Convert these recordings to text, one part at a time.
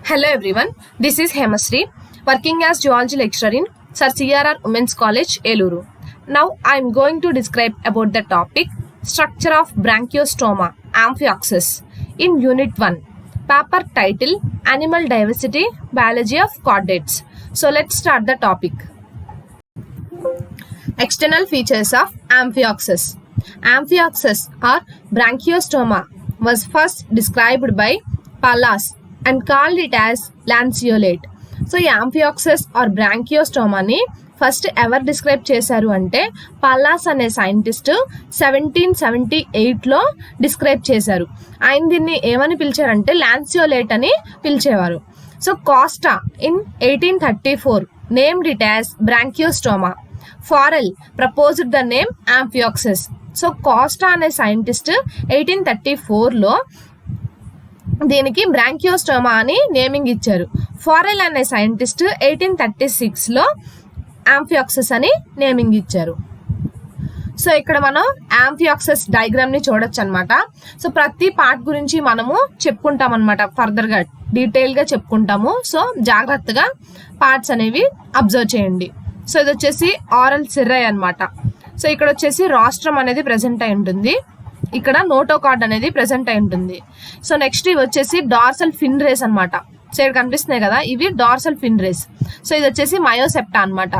Hello everyone, this is Hemasri, working as Geology Lecturer in Sir CRR Women's College, Eluru. Now I am going to describe about the topic Structure of Branchiostoma, Amphioxus in Unit 1. Paper title Animal Diversity, Biology of Chordates. So let's start the topic. External features of Amphioxus. Amphioxus or Branchiostoma was first described by Pallas and called it as lanceolate. So ఈ Amphioxus or Branchiostoma ని first ఎవరు describe చేశారు అంటే పల్లాస్ అనే scientist 1778లో describe చేశారు. ఆయన దీన్ని ఏమని పిలిచారంటే లాన్సియోలేట్ అని పిలిచేవారు. So Costa in 1834 named it as Branchiostoma. Farrell proposed the name Amphioxus. So Costa అనే సైంటిస్ట్ 1834లో దీనికి బ్రాంకియోస్టోమా అని నేమింగ్ ఇచ్చారు. ఫారెల్ అనే సైంటిస్ట్ 1836లో Amphioxus అని నేమింగ్ ఇచ్చారు. సో ఇక్కడ మనం Amphioxus డయాగ్రామ్ ని చూడొచ్చు అనమాట. సో ప్రతి పార్ట్ గురించి మనము చెప్పుకుంటాం అనమాట, ఫర్దర్ గా డీటెయిల్ గా చెప్పుకుంటాము. సో జాగ్రత్తగా పార్ట్స్ అనేవి అబ్జర్వ్ చేయండి. సో ఇది వచ్చేసి ఆరల్ సిర్రై అనమాట. సో ఇక్కడ వచ్చేసి రాస్ట్రం అనేది ప్రెసెంట్ అయి ఉంటుంది, ఇక్కడ నోటోకార్డ్ అనేది ప్రెసెంట్ అయి ఉంటుంది. సో నెక్స్ట్ ఇవి వచ్చేసి డార్సల్ ఫిన్ రేస్ అనమాట. సో ఇక్కడ కనిపిస్తున్నాయి కదా, ఇవి డార్సల్ ఫిన్ రేస్. సో ఇది వచ్చేసి మయోసెప్టా అనమాట.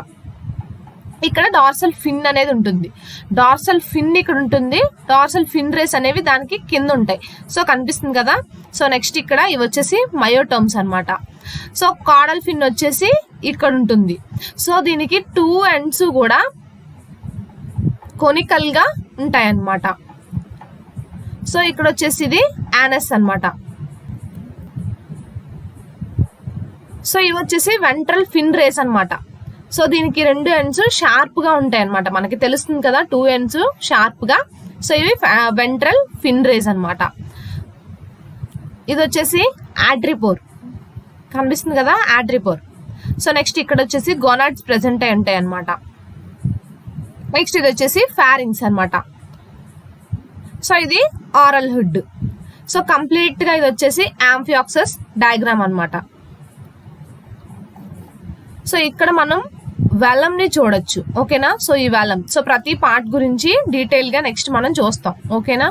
ఇక్కడ డార్సల్ ఫిన్ అనేది ఉంటుంది, డార్సల్ ఫిన్ ఇక్కడ ఉంటుంది, డార్సల్ ఫిన్ రేస్ అనేవి దానికి కింద ఉంటాయి. సో కనిపిస్తుంది కదా. సో నెక్స్ట్ ఇక్కడ ఇవి వచ్చేసి మయోటోమ్స్ అనమాట. సో కాడల్ ఫిన్ వచ్చేసి ఇక్కడ ఉంటుంది. సో దీనికి 2 ends కూడా కొనికల్ గా ఉంటాయి అన్నమాట. సో ఇక్కడ వచ్చేసి ఇది యానస్ అనమాట. సో ఇవి వచ్చేసి వెంట్రల్ ఫిన్ రేస్ అనమాట. సో దీనికి 2 ends షార్ప్ గా ఉంటాయి అనమాట, మనకి తెలుస్తుంది కదా 2 ends షార్ప్ గా. సో ఇవి వెంట్రల్ ఫిన్ రేస్ అనమాట. ఇది వచ్చేసి ఆడ్రిపోర్, కనిపిస్తుంది కదా ఆడ్రిపోర్. సో నెక్స్ట్ ఇక్కడ వచ్చేసి గోనాడ్స్ ప్రెసెంట్ అయి ఉంటాయి అనమాట. నెక్స్ట్ ఇది వచ్చేసి ఫారింగ్స్ అనమాట. సో ఇది ఆరల్ హుడ్. సో కంప్లీట్ గా ఇది వచ్చేసి Amphioxus డయాగ్రామ్ అనమాట. సో ఇక్కడ మనం వెలం ని చూడొచ్చు, ఓకేనా. సో ఈ వెలం, సో ప్రతి పార్ట్ గురించి డీటెయిల్ గా నెక్స్ట్ మనం చూస్తాం, ఓకేనా.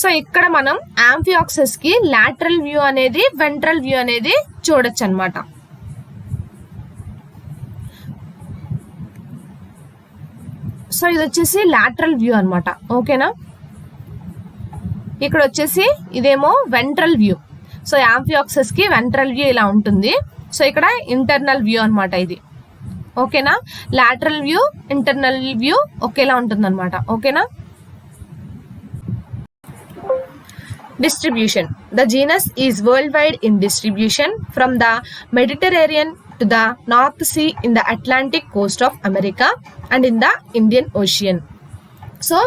సో ఇక్కడ మనం Amphioxus కి లాటరల్ వ్యూ అనేది వెంట్రల్ వ్యూ అనేది చూడొచ్చు అనమాట. సో ఇది వచ్చేసి లాటరల్ వ్యూ అనమాట, ఓకేనా. ఇక్కడ వచ్చేసి ఇదేమో వెంట్రల్ వ్యూ. సో Amphioxus కి వెంట్రల్ వ్యూ ఇలా ఉంటుంది. సో ఇక్కడ ఇంటర్నల్ వ్యూ అనమాట ఇది, ఓకేనా. లాటరల్ వ్యూ ఇంటర్నల్ వ్యూ ఒకేలా ఉంటుంది అనమాట, ఓకేనా. Distribution. The genus is worldwide in distribution from the Mediterranean to the North Sea in the Atlantic coast of America and in the Indian Ocean. So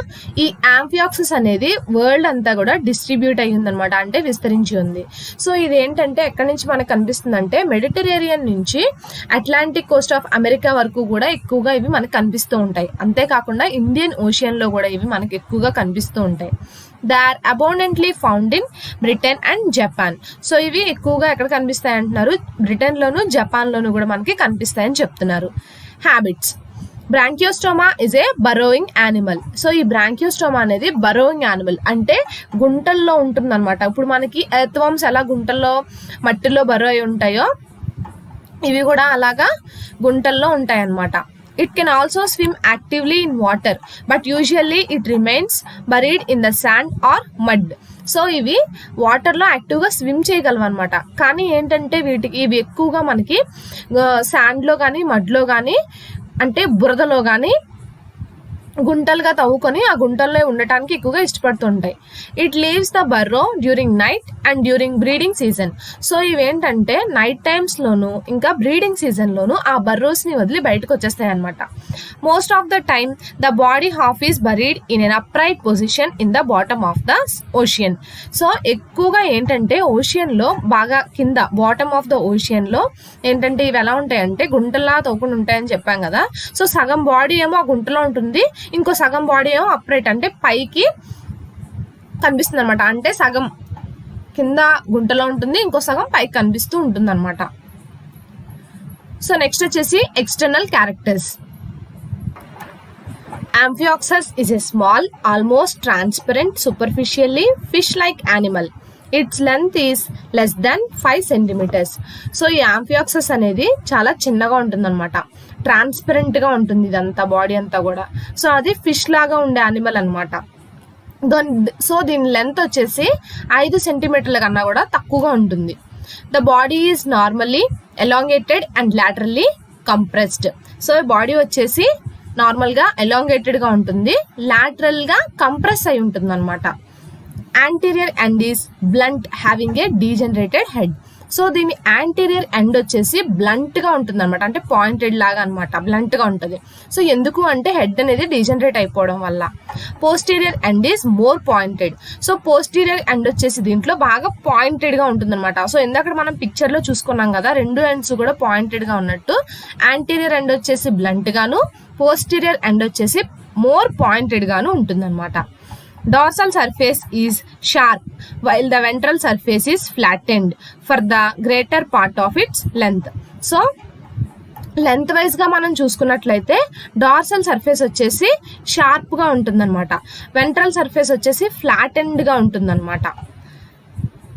ఈ Amphioxus అనేది world అంతా కూడా distribute అయ్యింది అనమాట, అంటే విస్తరించి ఉంది. సో ఇది ఏంటంటే ఎక్కడి నుంచి మనకు కనిపిస్తుంది అంటే మెడిటరేనియన్ నుంచి అట్లాంటిక్ కోస్ట్ ఆఫ్ అమెరికా వరకు కూడా ఎక్కువగా ఇవి మనకు కనిపిస్తూ ఉంటాయి. అంతేకాకుండా ఇండియన్ ఓషియన్ లో కూడా ఇవి మనకి ఎక్కువగా కనిపిస్తూ ఉంటాయి. They are abundantly found in Britain and Japan. So ఇవి ఎక్కువగా ఎక్కడ కనిపిస్తాయి అంటున్నారు, బ్రిటన్ లోను జపాన్ లోను కూడా మనకి కనిపిస్తాయని చెప్తున్నారు. Habits. Branchiostoma is a burrowing animal. So ఈ బ్రాంకియోస్టోమా అనేది బరోయింగ్ యానిమల్, అంటే గుంటల్లో ఉంటుంది అనమాట. ఇప్పుడు మనకి ఎర్త్వామ్స్ ఎలా గుంటల్లో మట్టిలో బరో అయి ఉంటాయో ఇవి కూడా అలాగా గుంటల్లో ఉంటాయి అన్నమాట. It can also swim actively in water, but usually it remains buried in the sand or mud. So ఇవి వాటర్లో యాక్టివ్గా స్విమ్ చేయగలవు అనమాట. కానీ ఏంటంటే ఇవి ఎక్కువగా మనకి శాండ్లో కానీ మడ్లో కానీ అంటే బురదలో కానీ గుంటలుగా తవ్వుకొని ఆ గుంటల్లో ఉండటానికి ఎక్కువగా ఇష్టపడుతుంటాయి. It leaves the burrow during night and during breeding season. So ఇవేంటంటే నైట్ టైమ్స్ లోను ఇంకా బ్రీడింగ్ సీజన్ లోను ఆ బర్రోస్ ని వదిలి బయటకు వచ్చేస్తాయి అనమాట. Most of the time the body half is buried in an upright position in the bottom of the ocean. So ఎక్కువగా ఏంటంటే ఓషియన్ లో బాగా కింద బాటమ్ ఆఫ్ ద ఓషియన్ లో ఏంటంటే ఇవి ఎలా ఉంటాయంటే గుంటల్లా తవ్వుకుని ఉంటాయని చెప్పాం కదా. సో సగం బాడీ ఏమో ఆ గుంటలో ఉంటుంది, ఇంకో సగం బాడీ ఏమో అప్రైట్ అంటే పైకి కనిపిస్తుంది అనమాట. అంటే సగం కింద గుంటలో ఉంటుంది, ఇంకో సగం పైకి కనిపిస్తూ ఉంటుంది అనమాట. సో నెక్స్ట్ వచ్చేసి external characters. Amphioxus is a small, almost transparent, superficially fish-like animal. Its length is less than 5 centimeters. So ఈ యాంఫియాక్సస్ అనేది చాలా చిన్నగా ఉంటుందన్నమాట, ట్రాన్స్పరెంట్గా ఉంటుంది ఇదంతా, బాడీ అంతా కూడా. సో అది ఫిష్ లాగా ఉండే యానిమల్ అనమాట. సో దీని లెంత్ వచ్చేసి 5 సెంటీమీటర్ల కన్నా కూడా తక్కువగా ఉంటుంది. The body is normally elongated and laterally compressed. So body వచ్చేసి నార్మల్గా ఎలాంగేటెడ్గా ఉంటుంది, లాటరల్గా కంప్రెస్ అయి ఉంటుంది అనమాట. Anterior end is blunt having a degenerated head. So దీని యాంటీరియర్ ఎండ్ వచ్చేసి బ్లంట్గా ఉంటుంది అనమాట, అంటే పాయింటెడ్ లాగా అనమాట, బ్లంట్గా ఉంటుంది. సో ఎందుకు అంటే హెడ్ అనేది డీజనరేట్ అయిపోవడం వల్ల. Posterior end is more pointed. So posterior end వచ్చేసి దీంట్లో బాగా పాయింటెడ్గా ఉంటుంది అనమాట. సో ఇందాక మనం పిక్చర్లో చూసుకున్నాం కదా, రెండు ఎండ్స్ కూడా పాయింటెడ్గా ఉన్నట్టు, యాంటీరియర్ ఎండ్ వచ్చేసి బ్లంట్గాను, పోస్టీరియర్ ఎండ్ వచ్చేసి మోర్ పాయింటెడ్గాను ఉంటుందన్నమాట. Dorsal surface is sharp while the ventral surface is flattened for the greater part of its length. So length వైజ్గా మనం చూసుకున్నట్లయితే డార్సల్ సర్ఫేస్ వచ్చేసి షార్ప్గా ఉంటుందన్నమాట, వెంట్రల్ సర్ఫేస్ వచ్చేసి ఫ్లాటెండ్గా ఉంటుందన్నమాట.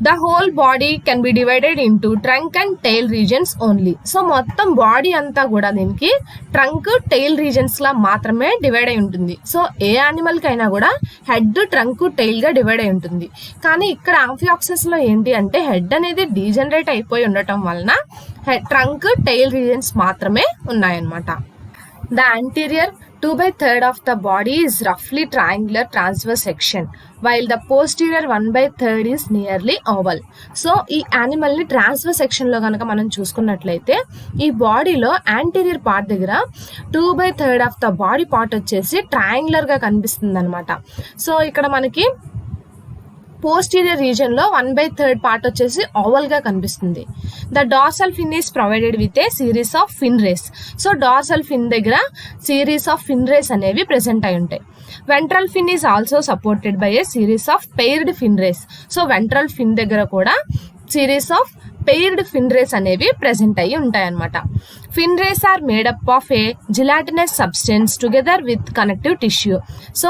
The whole body can be divided into trunk and tail reasons only. So మొత్తం body అంతా కూడా దీనికి ట్రంక్, టెయిల్ రీజన్స్ లా మాత్రమే డివైడ్ అయి ఉంటుంది. సో ఏ యానిమల్ కైనా కూడా హెడ్, ట్రంక్, టెయిల్ గా డివైడ్ అయి ఉంటుంది. కానీ ఇక్కడ యాంఫియాక్సస్ లో ఏంటి అంటే హెడ్ అనేది డీజనరేట్ అయిపోయి ఉండటం వలన ట్రంక్, టెయిల్ రీజన్స్ మాత్రమే ఉన్నాయన్నమాట. The anterior 2/3 of the body is roughly triangular transverse section, while the posterior 1/3 is nearly oval. So ఈ యానిమల్ ని ట్రాన్స్వర్స్ సెక్షన్ లో కనుక మనం చూసుకున్నట్లయితే ఈ బాడీలో యాంటీరియర్ పార్ట్ దగ్గర 2/3 ఆఫ్ ద బాడీ పార్ట్ వచ్చేసి ట్రయాంగులర్ గా కనిపిస్తుంది అనమాట. సో ఇక్కడ మనకి పోస్టీరియర్ రీజన్ లో 1/3 పార్ట్ వచ్చేసి ఓవల్ గా కనిపిస్తుంది. The dorsal fin is provided with a series of fin rays. So dorsal fin దగ్గర సిరీస్ ఆఫ్ ఫిన్ రేస్ అనేవి ప్రెసెంట్ అయి ఉంటాయి. Ventral fin is also supported by a series of paired fin rays. So ventral fin దగ్గర కూడా series of paired fin rays అనేవి present అయ్యి ఉంటాయన్నమాట. Fin rays are made up of a gelatinous substance together with connective tissue. So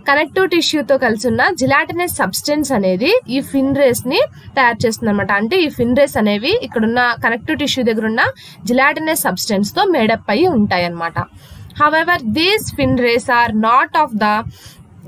connective టిష్యూతో కలిసి ఉన్న gelatinous substance అనేది ఈ ఫిన్ రేస్ ని తయారు చేస్తుంది అనమాట. అంటే ఈ ఫిన్ రేస్ అనేవి ఇక్కడున్న కనెక్టివ్ టిష్యూ దగ్గర ఉన్న జిలాటినస్ సబ్స్టెన్స్ తో మేడప్ అయ్యి ఉంటాయి అనమాట. However these fin rays are not of the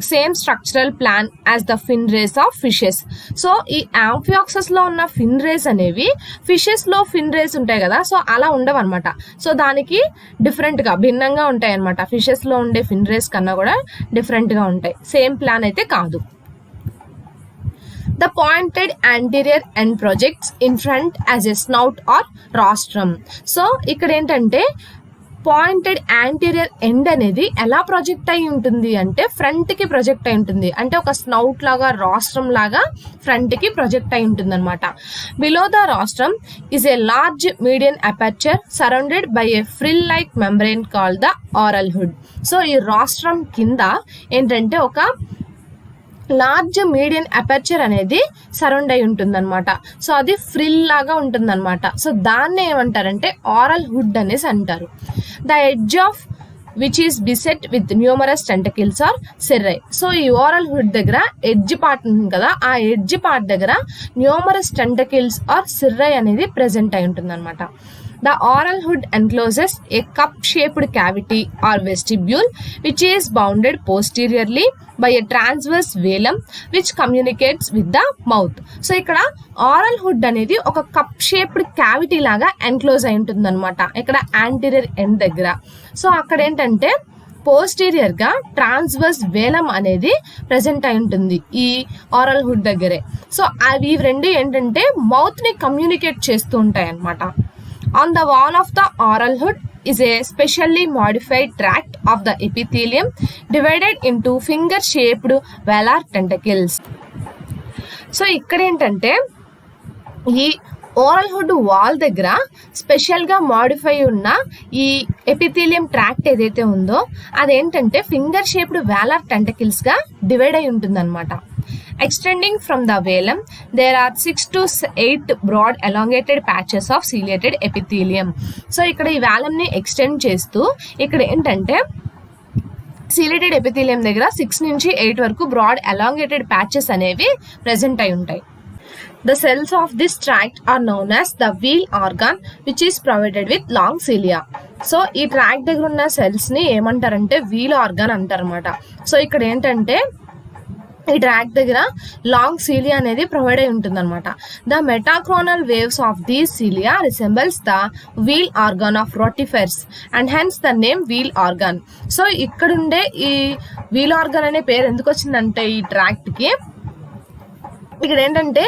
same structural plan as the fin rays of fishes. So ఈ యాంఫియాక్సస్ లో ఉన్న ఫిన్ రేస్ అనేవి ఫిషెస్ లో ఫిన్ రేస్ ఉంటాయి కదా, సో అలా ఉండవు అనమాట. సో దానికి డిఫరెంట్ గా, భిన్నంగా ఉంటాయి అనమాట. ఫిషెస్ లో ఉండే ఫిన్ రేస్ కన్నా కూడా డిఫరెంట్ గా ఉంటాయి, సేమ్ ప్లాన్ అయితే కాదు. The pointed anterior end projects in front as a snout or rostrum. So ఇక్కడ ఏంటంటే పాయింటెడ్ యాంటీరియర్ ఎండ్ అనేది ఎలా ప్రొజెక్ట్ అయి ఉంటుంది అంటే ఫ్రంట్ కి ప్రొజెక్ట్ అయి ఉంటుంది, అంటే ఒక స్నౌట్ లాగా, రాస్ట్రమ్ లాగా ఫ్రంట్ కి ప్రొజెక్ట్ అయి ఉంటుంది అనమాట. Below the rostrum is a large median aperture surrounded by a frill like membrane called the oral hood. So ఈ రాస్ట్రమ్ కింద ఏంటంటే ఒక లార్జ్ మీడియన్ అపర్చర్ అనేది సరౌండ్ అయి ఉంటుంది అనమాట. సో అది ఫ్రిల్ లాగా ఉంటుంది అనమాట. సో దాన్ని ఏమంటారంటే ఆరల్ హుడ్ అనేసి అంటారు. The edge of which is beset with numerous tentacles or cirri. So ఈ ఓరల్ హుడ్ దగ్గర ఎడ్జ్ పార్ట్ ఉంటుంది కదా, ఆ ఎడ్జ్ పార్ట్ దగ్గర న్యూమరస్ టెంటకిల్స్ ఆర్ సిర్రై అనేది ప్రెసెంట్ అయి ఉంటుంది అనమాట. The oral hood encloses a cup-shaped cavity or vestibule which is bounded posteriorly by a transverse velum which communicates with the mouth. So ఇక్కడ oral hood అనేది ఒక cup shaped cavity లాగా enclose అయి ఉంటుంది అనమాట, ఇక్కడ యాంటీరియర్ ఎండ్ దగ్గర. So అక్కడ ఏంటంటే పోస్టీరియర్ గా ట్రాన్స్వర్స్ వేలం అనేది ప్రెసెంట్ అయి ఉంటుంది ఈ ఆరల్ హుడ్ దగ్గరే. సో అవి రెండు ఏంటంటే మౌత్ ని కమ్యూనికేట్ చేస్తూ ఉంటాయి అన్నమాట. On the wall of the oral hood is a specially modified tract of the epithelium divided into finger-shaped velar tentacles. So ఇక్కడ ఏంటంటే ఈ ఓరల్ హుడ్ వాల్ దగ్గర స్పెషల్గా మాడిఫై ఉన్న ఈ ఎపిథీలియం ట్రాక్ట్ ఏదైతే ఉందో అదేంటంటే ఫింగర్ షేప్డ్ వేలార్ టెంటకిల్స్గా డివైడ్ అయి ఉంటుంది అనమాట. Extending from the velum, there are 6 to 8 broad elongated patches of ciliated epithelium. So ఇక్కడ ఈ వేలం ని ఎక్స్టెండ్ చేస్తూ ఇక్కడ ఏంటంటే ciliated epithelium దగ్గర 6 నుంచి 8 వరకు బ్రాడ్ elongated patches అనేవి ప్రెజెంట్ అయి ఉంటాయి. The cells of this tract are known as the wheel organ, which is provided with long cilia. So ఈ ట్రాక్ట్ దగ్గర ఉన్న సెల్స్ ని ఏమంటారంటే వీల్ ఆర్గాన్ అంటారన్నమాట. సో ఇక్కడ ఏంటంటే ఈ ట్రాక్ దగ్గర లాంగ్ సీలియా అనేది ప్రొవైడ్ అయి ఉంటుంది అనమాట. The metachronal waves of these cilia resembles the wheel organ of rotifers and hence the name wheel organ. So ఇక్కడుండే ఈ వీల్ ఆర్గాన్ అనే పేరు ఎందుకు వచ్చిందంటే ఈ ట్రాక్ట్ కి ఇక్కడ ఏంటంటే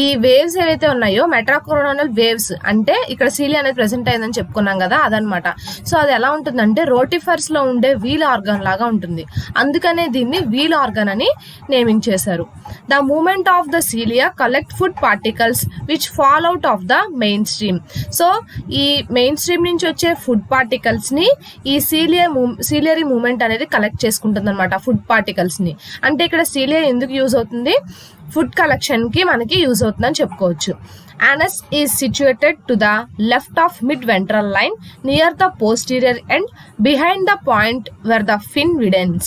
ఈ వేవ్స్ ఏవైతే ఉన్నాయో మెట్రాకోరోనల్ వేవ్స్ అంటే ఇక్కడ సీలియా అనేది ప్రెసెంట్ అయిందని చెప్పుకున్నాం కదా అదనమాట. సో అది ఎలా ఉంటుందంటే రోటిఫర్స్ లో ఉండే వీల్ ఆర్గాన్ లాగా ఉంటుంది, అందుకనే దీన్ని వీల్ ఆర్గాన్ అని నేమింగ్ చేశారు. The movement of the cilia collect food particles which fall out of the main stream. So ఈ మెయిన్ స్ట్రీమ్ నుంచి వచ్చే ఫుడ్ పార్టికల్స్ ని ఈ సీలియరీ మూమెంట్ అనేది కలెక్ట్ చేసుకుంటుంది అనమాట, ఫుడ్ పార్టికల్స్ ని. అంటే ఇక్కడ సీలియా ఎందుకు యూజ్ అవుతుంది, ఫుడ్ కలెక్షన్ కి మనకి యూజ్ అవుతుందని చెప్పుకోవచ్చు. Anus is situated to the left of mid-ventral line near the posterior end behind the point where the fin widens.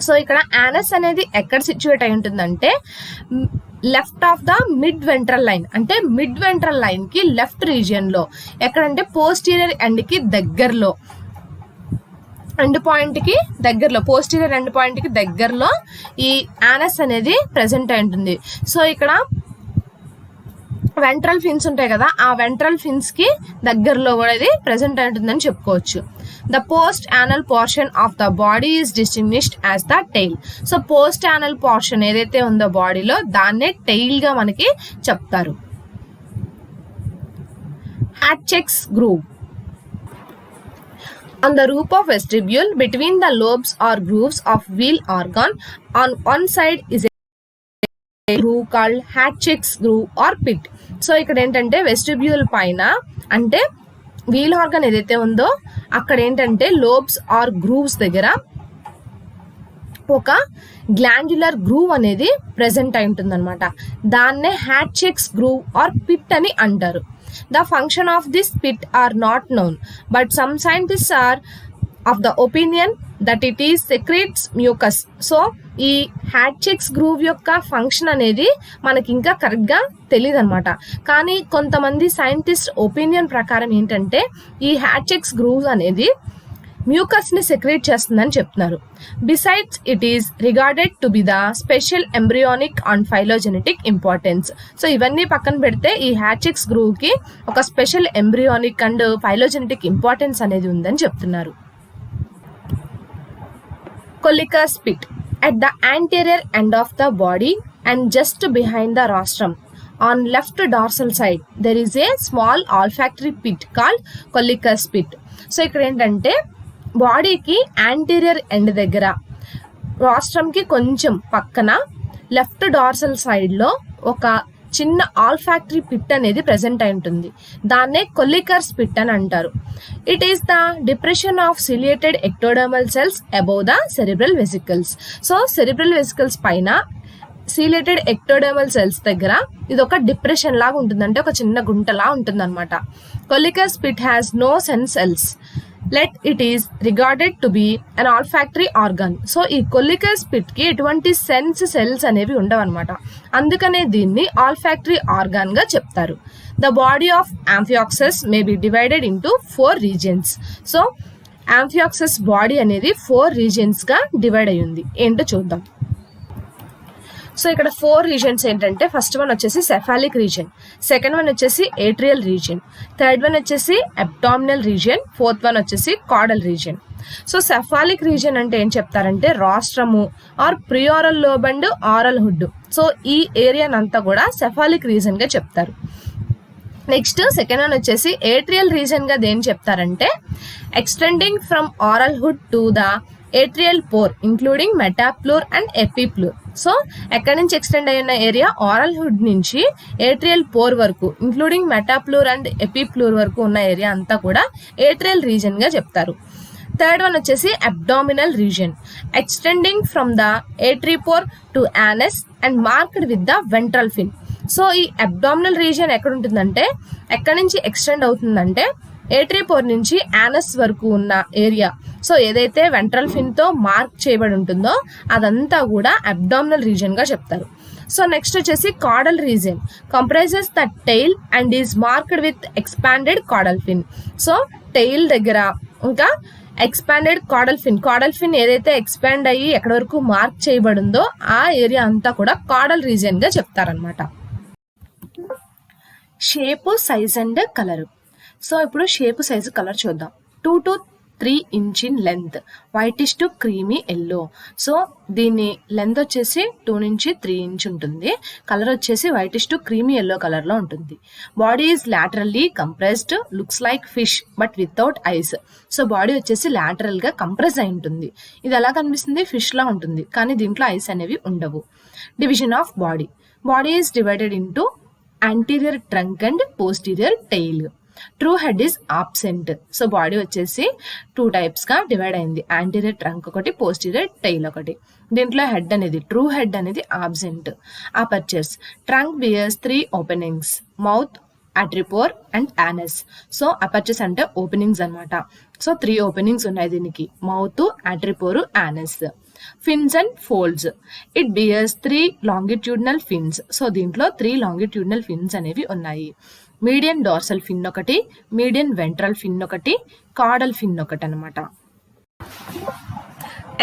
So ఇక్కడ యానస్ అనేది ఎక్కడ సిచ్యువేట్ అయి ఉంటుందంటే left of the mid ventral line, అంటే మిడ్ వెంట్రల్ లైన్ కి left region లో, ఎక్కడంటే posterior end కి దగ్గరలో, ఎండ్ పాయింట్ కి దగ్గరలో, పోస్టీరియర్ ఎండ్ పాయింట్ కి దగ్గరలో ఈ యానస్ అనేది ప్రెసెంట్ అయి ఉంటుంది. సో ఇక్కడ వెంట్రల్ ఫిన్స్ ఉంటాయి కదా, ఆ వెంట్రల్ ఫిన్స్ కి దగ్గరలో కూడా ఇది ప్రెసెంట్ అయి ఉంటుందని చెప్పుకోవచ్చు. The post anal portion of the body is distinguished as the tail. So post anal portion ఏదైతే ఉందో బాడీలో దాన్నే టెయిల్ గా మనకి చెప్తారు. Hatch's groove. On the roof of vestibule between the lobes or grooves of wheel organ, on one side is a groove called Hatch's groove or pit. So ఇక్కడ ఏంటంటే vestibule పైన అంటే వీల్ ఆర్గన్ ఏదైతే ఉందో అక్కడ ఏంటంటే లోబ్స్ ఆర్ గ్రూవ్స్ దగ్గర ఒక గ్లాండ్యులర్ గ్రూవ్ అనేది ప్రెసెంట్ అయి ఉంటుంది అనమాట. దాన్నే హ్యాట్చెక్స్ గ్రూవ్ ఆర్ పిట్ అని అంటారు. The function of this pit are not known, but some scientists are of the opinion that it is secretes mucus. So ఈ హ్యాట్చెక్స్ గ్రూవ్ యొక్క ఫంక్షన్ అనేది మనకి ఇంకా కరెక్ట్ గా తెలియదు అనమాట. కానీ కొంతమంది సైంటిస్ట్ ఒపీనియన్ ప్రకారం ఏంటంటే ఈ హ్యాట్చెక్స్ గ్రూవ్ అనేది మ్యూకస్ ని సెక్రేట్ చేస్తుందని చెప్తున్నారు. Besides it is regarded to be the special embryonic and phylogenetic importance. So ఇవన్నీ పక్కన పెడితే ఈ హ్యాట్చెక్స్ గ్రూవ్ కి ఒక special embryonic and phylogenetic importance అనేది ఉందని చెప్తున్నారు. Collicular pit at the anterior end of the body and just behind the rostrum. On left dorsal side there is a small olfactory pit called collicular pit. So ఇక్కడ ఏంటంటే బాడీకి anterior end దగ్గర రాస్ట్రమ్ కి కొంచెం పక్కన లెఫ్ట్ డార్సల్ సైడ్ లో ఒక చిన్న ఆల్ఫాక్టరీ పిట్ అనేది ప్రెసెంట్ అయి ఉంటుంది. దాన్నే కొల్లికర్స్ పిట్ అని అంటారు. It is the depression of ciliated ectodermal cells above the cerebral vesicles. So cerebral vesicles పైన సిలియేటెడ్ ఎక్టోడర్మల్ సెల్స్ దగ్గర ఇది ఒక డిప్రెషన్ లాగా ఉంటుంది, అంటే ఒక చిన్న గుంటలా ఉంటుంది అనమాట. Kolliker's pit has no sense cells. Yet it is regarded to be an olfactory organ. So ఈ కొల్లికర్స్ పిట్ కి ఎటువంటి సెన్స్ సెల్స్ అనేవి ఉండవు అనమాట, అందుకనే దీన్ని ఆల్ఫాక్టరీ ఆర్గాన్ గా చెప్తారు. The body of amphioxus may be divided into 4 regions. So amphioxus body అనేది 4 regions గా డివైడ్ అయ్యింది. ఏంటో చూద్దాం. సో ఇక్కడ 4 regions ఏంటంటే ఫస్ట్ వన్ వచ్చేసి సెఫాలిక్ రీజియన్, సెకండ్ వన్ వచ్చేసి ఏట్రియల్ రీజియన్, థర్డ్ వన్ వచ్చేసి అబ్డామినల్ రీజియన్, ఫోర్త్ వన్ వచ్చేసి caudal region. So cephalic region అంటే ఏం చెప్తారంటే rostrum or preoral lobe and oral hood. So ఈ ఏరియానంతా కూడా సెఫాలిక్ రీజియన్ గా చెప్తారు. నెక్స్ట్ సెకండ్ వన్ వచ్చేసి ఏట్రియల్ రీజియన్ గా దేని చెప్తారంటే extending from oral hood to the atrial pore including metapleure and epipleure. So ఎక్కడి నుంచి ఎక్స్టెండ్ అయిన ఏరియా ఆరల్ హుడ్ నుంచి ఏట్రియల్ పోర్ వరకు ఇంక్లూడింగ్ మెటాప్లూర్ అండ్ ఎపిప్లూర్ వరకు ఉన్న ఏరియా అంతా కూడా ఏట్రియల్ రీజియన్ గా చెప్తారు. థర్డ్ వన్ వచ్చేసి abdominal region, extending from the atriopore to anus and marked with the ventral fin. So ఈ అబ్డామినల్ రీజన్ ఎక్కడ ఉంటుందంటే, ఎక్కడి నుంచి ఎక్స్టెండ్ అవుతుందంటే ఏట్రిపోర్ నుంచి యానస్ వరకు ఉన్న ఏరియా. సో ఏదైతే వెంట్రల్ ఫిన్ తో మార్క్ చేయబడి ఉంటుందో అదంతా కూడా అబ్డామినల్ రీజన్ గా చెప్తారు. సో నెక్స్ట్ వచ్చేసి caudal region, comprises the tail and is marked with expanded caudal fin. So tail దగ్గర ఇంకా ఎక్స్పాండెడ్ కాడల్ ఫిన్ ఏదైతే ఎక్స్పాండ్ అయ్యి ఎక్కడి వరకు మార్క్ చేయబడిందో ఆ ఏరియా అంతా కూడా కాడల్ రీజన్ గా చెప్తారనమాట. Shape, size and colour. So ఇప్పుడు షేపు, సైజు, కలర్ చూద్దాం. 2 to 3 inch in length, whitish to creamy yellow. So దీని లెంత్ వచ్చేసి 2 నుంచి 3 inch ఉంటుంది. కలర్ వచ్చేసి whitish to creamy yellow colour లో ఉంటుంది. Body is laterally compressed, looks like fish but without eyes. So body వచ్చేసి lateral గా కంప్రెస్ అయి ఉంటుంది. ఇది ఎలా కనిపిస్తుంది, ఫిష్ లా ఉంటుంది, కానీ దీంట్లో ఐస్ అనేవి ఉండవు. Division of body, body is divided into anterior trunk and posterior tail. True head is absent. So body వచ్చేసి 2 types గా డివైడ్ అయింది, యాంటీరియర్ ట్రంక్ ఒకటి, పోస్టీరియర్ టైల్ ఒకటి. దీంట్లో హెడ్ అనేది, ట్రూ హెడ్ అనేది absent. Apertures, trunk bears 3 openings, mouth, atriopore and anus. So apertures అంటే openings అనమాట. సో 3 openings ఉన్నాయి దీనికి, mouth, atriopore, anus. Fins and folds, it bears 3 longitudinal fins. So దీంట్లో 3 longitudinal fins అనేవి ఉన్నాయి. మీడియన్ డార్సల్ ఫిన్ ఒకటి, median ventral ఫిన్ ఒకటి, caudal fin ఒకటి అనమాట.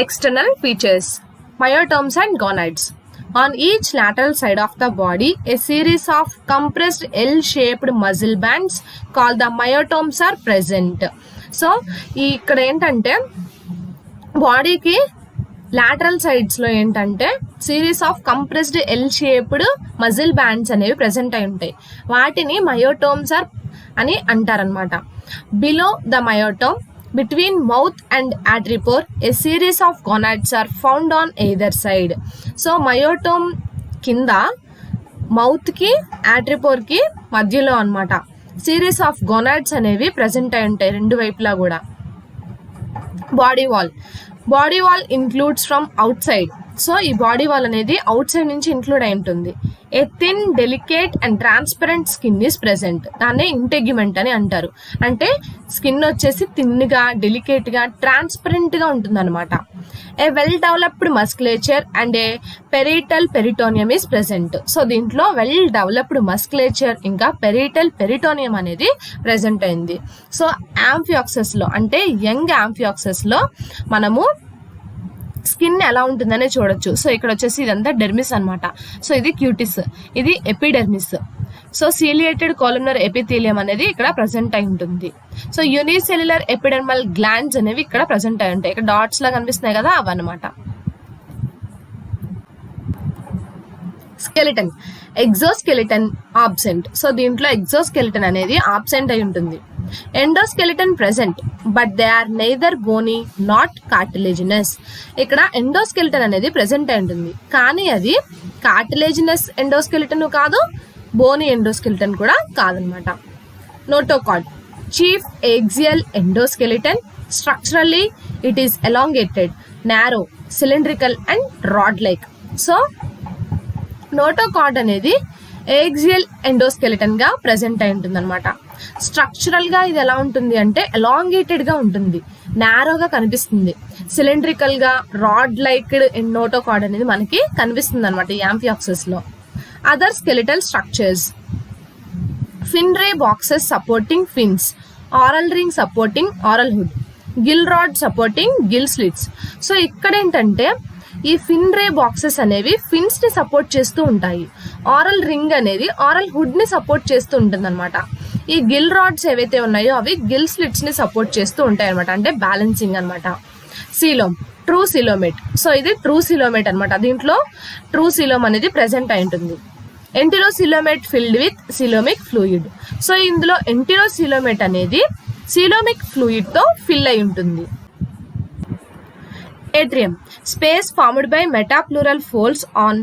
External features, myotomes and gonads. On each lateral side of the body, a series of compressed L-shaped muscle bands called the myotomes are present. So ఇక్కడ ఏంటంటే బాడీకి lateral sides లో ఏంటంటే series of compressed L shaped muscle bands అనేవి present అయి ఉంటాయి. వాటిని myotomes or అని అంటారనమాట. Below the myotome, between mouth and atriopore, a series of gonads are found on either side. So myotome కింద మౌత్ కి అట్రిపోర్ కి మధ్యలో అనమాట సిరీస్ ఆఫ్ గోనాయిడ్స్ అనేవి ప్రెసెంట్ అయి ఉంటాయి రెండు వైపులా కూడా. Body wall, body wall includes from out side. So ఈ బాడీ వాల్ అనేది అవుట్ సైడ్ నుంచి ఇంక్లూడ్ అయి ఉంటుంది. A thin, delicate and transparent skin is present. దాన్నే ఇంటెగ్యుమెంట్ అని అంటారు. అంటే స్కిన్ వచ్చేసి థిన్ గా, డెలికేట్ గా, ట్రాన్స్పరెంట్ గా ఉంటుంది అనమాట. A well developed musculature and a parietal peritoneum is present. So దీంట్లో వెల్ డెవలప్డ్ మస్కులేచర్ ఇంకా పెరిటల్ పెరిటోనియం అనేది ప్రెసెంట్ అయింది. సో యాంఫియాక్సెస్ లో అంటే యంగ్ యాంఫియాక్సెస్ లో మనము స్కిన్ ఎలా ఉంటుందనే చూడొచ్చు. సో ఇక్కడ వచ్చేసి ఇదంతా డెర్మిస్ అనమాట. సో ఇది క్యూటిస్, ఇది epidermis. So ciliated columnar epithelium అనేది ఇక్కడ ప్రజెంట్ అయి ఉంటుంది. సో యూనిసెల్యులర్ ఎపిడెర్మల్ గ్లాండ్స్ అనేవి ఇక్కడ ప్రజెంట్ అయి ఉంటాయి. ఇక్కడ డాట్స్ లా కనిపిస్తున్నాయి కదా, అవన్నమాట. Skeleton, exoskeleton absent. సో దీంట్లో ఎగ్జోస్కెలిటన్ అనేది ఆబ్సెంట్ అయి ఉంటుంది. Endoskeleton present but they are neither bony not cartilaginous. ఇక్కడ ఎండోస్కెలిటన్ అనేది ప్రెసెంట్ అయి ఉంటుంది, కానీ అది కార్టిలేజినస్ ఎండోస్కెలిటన్ కాదు, బోనీ ఎండోస్కెలిటన్ కూడా కాదనమాట. Notochord, chief axial endoskeleton. Structurally it is elongated, narrow, cylindrical and rod like. So notochord అనేది ఎగ్జియల్ ఎండోస్కెలిటన్ గా ప్రెసెంట్ అయి ఉంటుంది అనమాట. స్ట్రక్చరల్ గా ఇది ఎలా ఉంటుంది అంటే ఎలాంగేటెడ్ గా ఉంటుంది, నారోగా కనిపిస్తుంది, సిలిండ్రికల్ గా రాడ్ లైక్డ్ నోటోకార్డ్ అనేది మనకి కనిపిస్తుంది అనమాట ఈ యాంఫియాక్సెస్ లో. Other skeletal structures, fin ray boxes supporting fins, oral ring supporting oral hood, gill rod supporting gill slits. So ఇక్కడ ఏంటంటే ఈ ఫిన్ రే బాక్సెస్ అనేవి ఫిన్స్ ని సపోర్ట్ చేస్తూ ఉంటాయి. ఆరల్ రింగ్ అనేది ఆరల్ హుడ్ ని సపోర్ట్ చేస్తూ ఉంటుంది అనమాట. ఈ గిల్ రాడ్స్ ఏవైతే ఉన్నాయో అవి గిల్ స్లిట్స్ ని సపోర్ట్ చేస్తూ ఉంటాయి అనమాట, అంటే బ్యాలెన్సింగ్ అనమాట. Coelom, true coelomate. సో ఇది ట్రూ సిలోమేట్ అనమాట. దీంట్లో ట్రూ సిలోమ్ అనేది ప్రెసెంట్ అయి ఉంటుంది. Enterocoelomate filled with coelomic fluid. So ఇందులో ఎంటిరో సిలోమేట్ అనేది సిలోమిక్ ఫ్లూయిడ్ తో ఫిల్ అయి ఉంటుంది. Atrium, space formed by metapleural folds on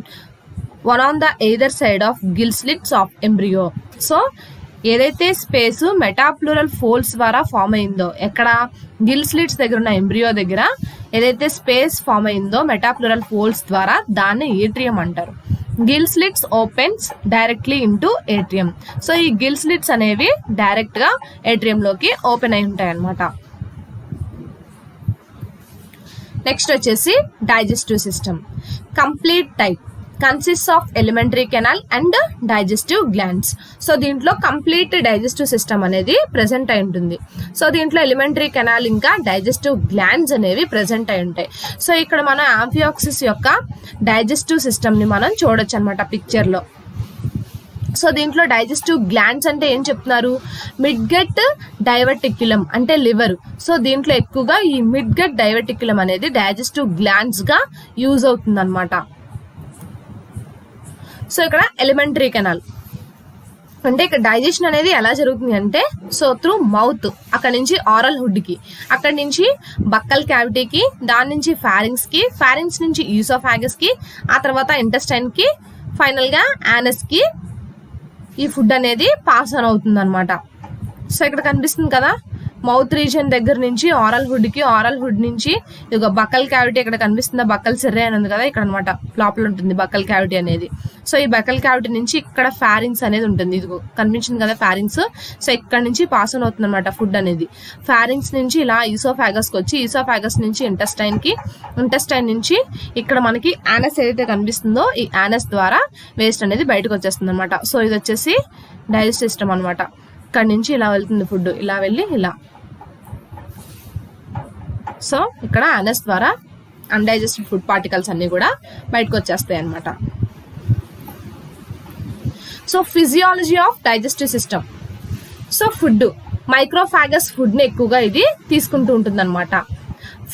the either side of gill slits of embryo. So ఏదైతే స్పేస్ మెటాప్లూరల్ ఫోల్డ్స్ ద్వారా ఫామ్ అయిందో, ఎక్కడ గిల్ స్లిట్స్ దగ్గర ఉన్న ఎంబ్రియో దగ్గర ఏదైతే స్పేస్ ఫామ్ అయిందో మెటాప్లూరల్ ఫోల్డ్స్ ద్వారా దాన్ని ఏట్రియం అంటారు. Gill slits opens directly into atrium. So ఈ గిల్ స్లిట్స్ అనేవి డైరెక్ట్ గా ఏట్రియం లోకి ఓపెన్ అయి ఉంటాయి అన్నమాట. నెక్స్ట్ వచ్చేసి digestive system. Complete type consist of elementary canal and digestive glands. So దీంట్లో కంప్లీట్ డైజెస్టివ్ సిస్టమ్ అనేది ప్రెసెంట్ అయి ఉంటుంది. సో దీంట్లో ఎలిమెంటరీ కెనాల్ ఇంకా డైజెస్టివ్ గ్లాండ్స్ అనేవి ప్రెసెంట్ అయి ఉంటాయి. సో ఇక్కడ మనం ఆంఫియాక్సిస్ యొక్క డైజెస్టివ్ సిస్టమ్ ని మనం చూడొచ్చు అనమాట పిక్చర్ లో. సో దీంట్లో డైజెస్టివ్ గ్లాండ్స్ అంటే ఏం చెప్తున్నారు, మిడ్ గట్ డైవర్టిక్యులం అంటే లివర్. సో దీంట్లో ఎక్కువగా ఈ మిడ్ గట్ డైవర్టిక్యులం అనేది డైజెస్టివ్ గ్లాండ్స్ గా యూజ్ అవుతుంది అనమాట. సో ఇక్కడ ఎలిమెంటరీ కెనాల్ అంటే ఇక్కడ డైజెషన్ అనేది ఎలా జరుగుతుంది అంటే, సో త్రూ మౌత్, అక్కడ నుంచి ఆరల్ హుడ్ కి, అక్కడ నుంచి బక్కల్ క్యావిటీకి, దాని నుంచి ఫారింగ్స్ కి, ఫారింగ్స్ నుంచి ఈసోఫాగస్ కి, ఆ తర్వాత ఇంటెస్టైన్ కి, ఫైనల్ గా యానస్ కి ఈ ఫుడ్ అనేది పాస్ ఆన్ అవుతుంది అనమాట. సో ఇక్కడ కనిపిస్తుంది కదా, మౌత్ రీజియన్ దగ్గర నుంచి ఆరల్ హుడ్ కి, ఆరల్ హుడ్ నుంచి ఇక బక్కల్ క్యావిటీ ఇక్కడ కనిపిస్తుంది, బక్కల్ సిర్రే అని ఉంది కదా ఇక్కడ అనమాట, లోపల ఉంటుంది బక్కల్ క్యావిటీ అనేది. సో ఈ బక్కల్ క్యావిటీ నుంచి ఇక్కడ ఫారింగ్స్ అనేది ఉంటుంది, ఇది కనిపించింది కదా ఫారింగ్స్. సో ఇక్కడ నుంచి పాస్ ఆన్ అవుతుంది అనమాట ఫుడ్ అనేది. ఫారింగ్స్ నుంచి ఇలా ఈసోఫాగస్ కి వచ్చి, ఈసోఫాగస్ నుంచి ఇంటెస్టైన్ కి, ఇంటెస్టైన్ నుంచి ఇక్కడ మనకి యానస్ ఏదైతే కనిపిస్తుందో ఈ యానస్ ద్వారా వేస్ట్ అనేది బయటకు వచ్చేస్తుంది అనమాట. సో ఇది వచ్చేసి డైజెస్ట్ సిస్టమ్ అనమాట. ఇక్కడ నుంచి ఇలా వెళ్తుంది ఫుడ్, ఇలా వెళ్ళి ఇలా. సో ఇక్కడ యానస్ ద్వారా అన్డైజెస్టెడ్ ఫుడ్ పార్టికల్స్ అన్ని కూడా బయటకు వచ్చేస్తాయి అనమాట. So physiology of digestive system. So food, microphagous food ని ఎక్కువగా ఇది తీసుకుంటూ ఉంటుంది అనమాట.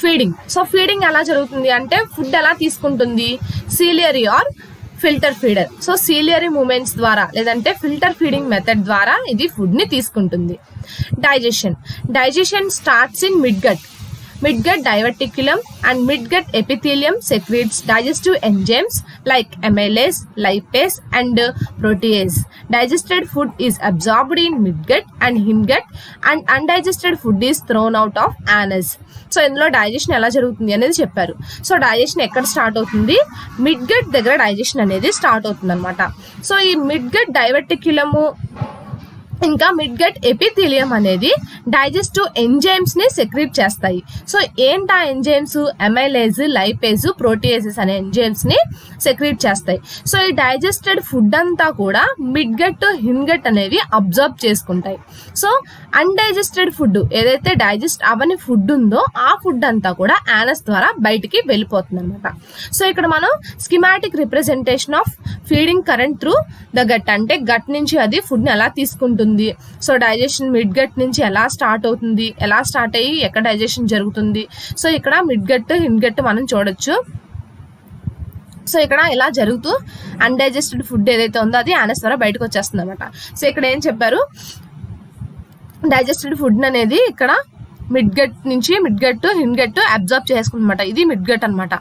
ఫీడింగ్. సో ఫీడింగ్ ఎలా జరుగుతుంది అంటే, ఫుడ్ ఎలా తీసుకుంటుంది, ciliary or filter feeder. So ciliary movements ద్వారా లేదంటే ఫిల్టర్ ఫీడింగ్ మెథడ్ ద్వారా ఇది ఫుడ్ ని తీసుకుంటుంది. Digestion. Digestion starts in midgut. Midgut diverticulum and midgut epithelium secretes digestive enzymes like amylase, lipase and protease. Digested food is absorbed in midgut and hindgut and undigested food is thrown out of anus. So ఇందులో digestion ఎలా జరుగుతుంది అనేది చెప్పారు. So digestion ఎక్కడ start అవుతుంది, midgut దగ్గర digestion అనేది start అవుతుంది అనమాట. సో ఈ మిడ్గట్ డైవర్టిక్యులము ఇంకా మిడ్గట్ ఎపిథీలియం అనేది డైజెస్టివ్ ఎంజైమ్స్ ని సెక్రీట్ చేస్తాయి. సో ఏంటి ఆ ఎంజైమ్స్, అమైలేజ్, లైపేజ్, ప్రోటీయేసెస్ అనే ఎంజైమ్స్ ని సెక్రీట్ చేస్తాయి. సో ఈ డైజెస్టెడ్ ఫుడ్ అంతా కూడా మిడ్గట్, హిన్గట్ అనేవి అబ్జర్వ్ చేసుకుంటాయి. సో అన్డైజెస్టెడ్ ఫుడ్ ఏదైతే డైజెస్ట్ అవని ఫుడ్ ఉందో ఆ ఫుడ్ అంతా కూడా యానస్ ద్వారా బయటికి వెళ్ళిపోతుంది అనమాట. సో ఇక్కడ మనం schematic representation of feeding current through the gut అంటే గట్ నుంచి అది ఫుడ్ ని ఎలా తీసుకుంటుంది, సో డైజెషన్ మిడ్ గట్ నుంచి ఎలా స్టార్ట్ అవుతుంది, ఎలా స్టార్ట్ అయ్యి ఎక్కడ డైజెషన్ జరుగుతుంది. సో ఇక్కడ మిడ్ గట్, హిన్ గట్ మనం చూడొచ్చు. సో ఇక్కడ ఇలా జరుగుతూ అన్డైజెస్టెడ్ ఫుడ్ ఏదైతే ఉందో అది యానస్ ద్వారా బయటకు వచ్చేస్తుంది అనమాట. సో ఇక్కడ ఏం చెప్పారు, డైజెస్టెడ్ ఫుడ్ అనేది ఇక్కడ మిడ్ గట్ నుంచి మిడ్ గట్, హిన్ గట్ అబ్జర్వ్ చేసుకుంటమాట. ఇది మిడ్ గట్ అనమాట,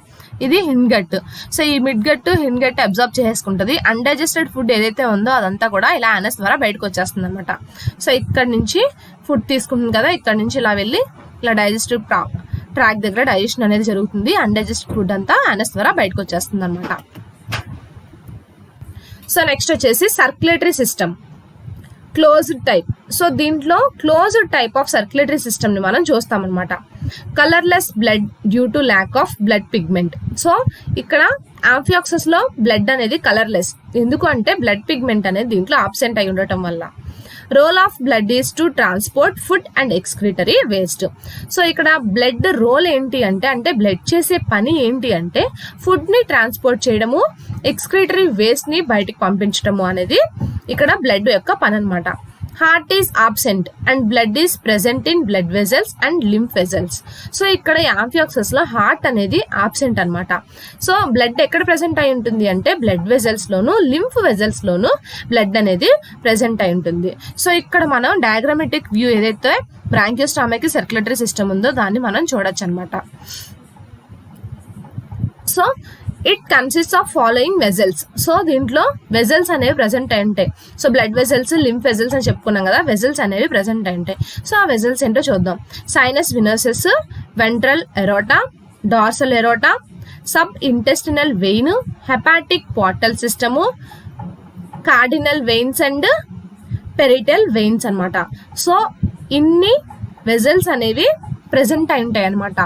ఇది హిన్ గట్. సో ఈ మిడ్ గట్, హిన్ గట్ అబ్జర్వ్ చేసుకుంటుంది. అన్డైజెస్టెడ్ ఫుడ్ ఏదైతే ఉందో అదంతా కూడా ఇలా యానస్ ద్వారా బయటకు వచ్చేస్తుంది అనమాట. సో ఇక్కడ నుంచి ఫుడ్ తీసుకుంటుంది కదా, ఇక్కడ నుంచి ఇలా వెళ్ళి ఇలా డైజెస్టివ్ ట్రాక్ దగ్గర డైజెషన్ అనేది జరుగుతుంది. అన్డైజెస్టెడ్ ఫుడ్ అంతా యానస్ ద్వారా బయటకు వచ్చేస్తుంది అనమాట. సో నెక్స్ట్ వచ్చేసి circulatory system, closed type. So దీంట్లో closed type of circulatory system ని మనం చూస్తాం అనమాట. Colourless blood due to lack of blood pigment. So ఇక్కడ ఆంఫియాక్సిస్ లో బ్లడ్ అనేది కలర్లెస్, ఎందుకు అంటే బ్లడ్ పిగ్మెంట్ అనేది దీంట్లో ఆబ్సెంట్ అయి ఉండటం వల్ల. Role of blood is to transport food and excretory waste. So ఇక్కడ బ్లడ్ రోల్ ఏంటి అంటే బ్లడ్ చేసే పని ఏంటి అంటే ఫుడ్ ని ట్రాన్స్పోర్ట్ చేయడము, ఎక్స్క్రీటరీ వేస్ట్ ని బయటికి పంపించడము అనేది ఇక్కడ బ్లడ్ యొక్క పని అనమాట. Heart is absent and blood is present in blood vessels and lymph vessels. So ఇక్కడ ఆంఫియాక్సిస్ లో హార్ట్ అనేది ఆబ్సెంట్ అనమాట. సో బ్లడ్ ఎక్కడ ప్రెసెంట్ అయి ఉంటుంది అంటే బ్లడ్ వెజల్స్ లోను, లింఫ్ వెజల్స్ లోను బ్లడ్ అనేది ప్రెసెంట్ అయి ఉంటుంది. సో ఇక్కడ మనం డయాగ్రామెటిక్ వ్యూ ఏదైతే బ్రాంకియోస్టామక్ సర్క్యులేటరీ సిస్టమ్ ఉందో దాన్ని మనం చూడొచ్చు అనమాట. So it consist of following vessels. So దీంట్లో వెజల్స్ అనేవి ప్రెసెంట్ అయి ఉంటాయి. So blood vessels, lymph vessels అని చెప్పుకున్నాం కదా, వెజల్స్ అనేవి ప్రెసెంట్ అయి ఉంటాయి. సో ఆ వెజల్స్ ఏంటో చూద్దాం. Sinus venosus, ventral aorta, dorsal aorta, sub intestinal vein, hepatic portal system, cardinal veins and parietal veins అనమాట. సో ఇన్ని వెజల్స్ అనేవి ప్రెసెంట్ అయి ఉంటాయి అనమాట.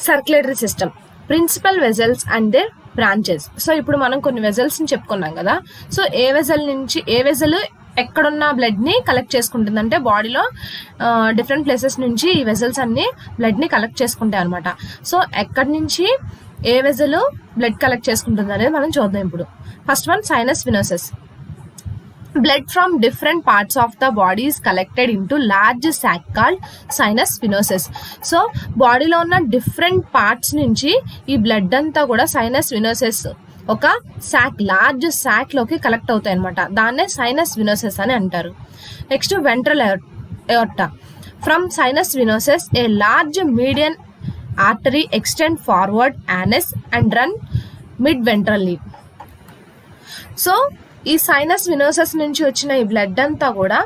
Circulatory system, principal vessels and their branches. So ఇప్పుడు మనం కొన్ని వెజల్స్ ని చెప్పుకున్నాం కదా. సో ఏ వెజల్ ఎక్కడున్న బ్లడ్ ని కలెక్ట్ చేసుకుంటుంది అంటే బాడీలో డిఫరెంట్ ప్లేసెస్ నుంచి ఈ వెజల్స్ అన్ని బ్లడ్ ని కలెక్ట్ చేసుకుంటాయి అనమాట. సో ఎక్కడి నుంచి ఏ వెజల్ బ్లడ్ కలెక్ట్ చేసుకుంటుంది అనేది మనం చూద్దాం ఇప్పుడు. First one sinus venosus. Blood from different parts of the body is collected into large sac called sinus venosus. So బాడీలో ఉన్న డిఫరెంట్ పార్ట్స్ నుంచి ఈ బ్లడ్ అంతా కూడా సైనస్ వినోసెస్ ఒక సాక్, లార్జ్ సాక్ లోకి కలెక్ట్ అవుతాయి అనమాట. దాన్నే సైనస్ వినోసెస్ అని అంటారు. Next ventral aorta. From sinus venosus a large median artery extend forward anus and run mid ventrally. So ఈ సైనస్ వినోసస్ నుంచి వచ్చిన ఈ బ్లడ్ అంతా కూడా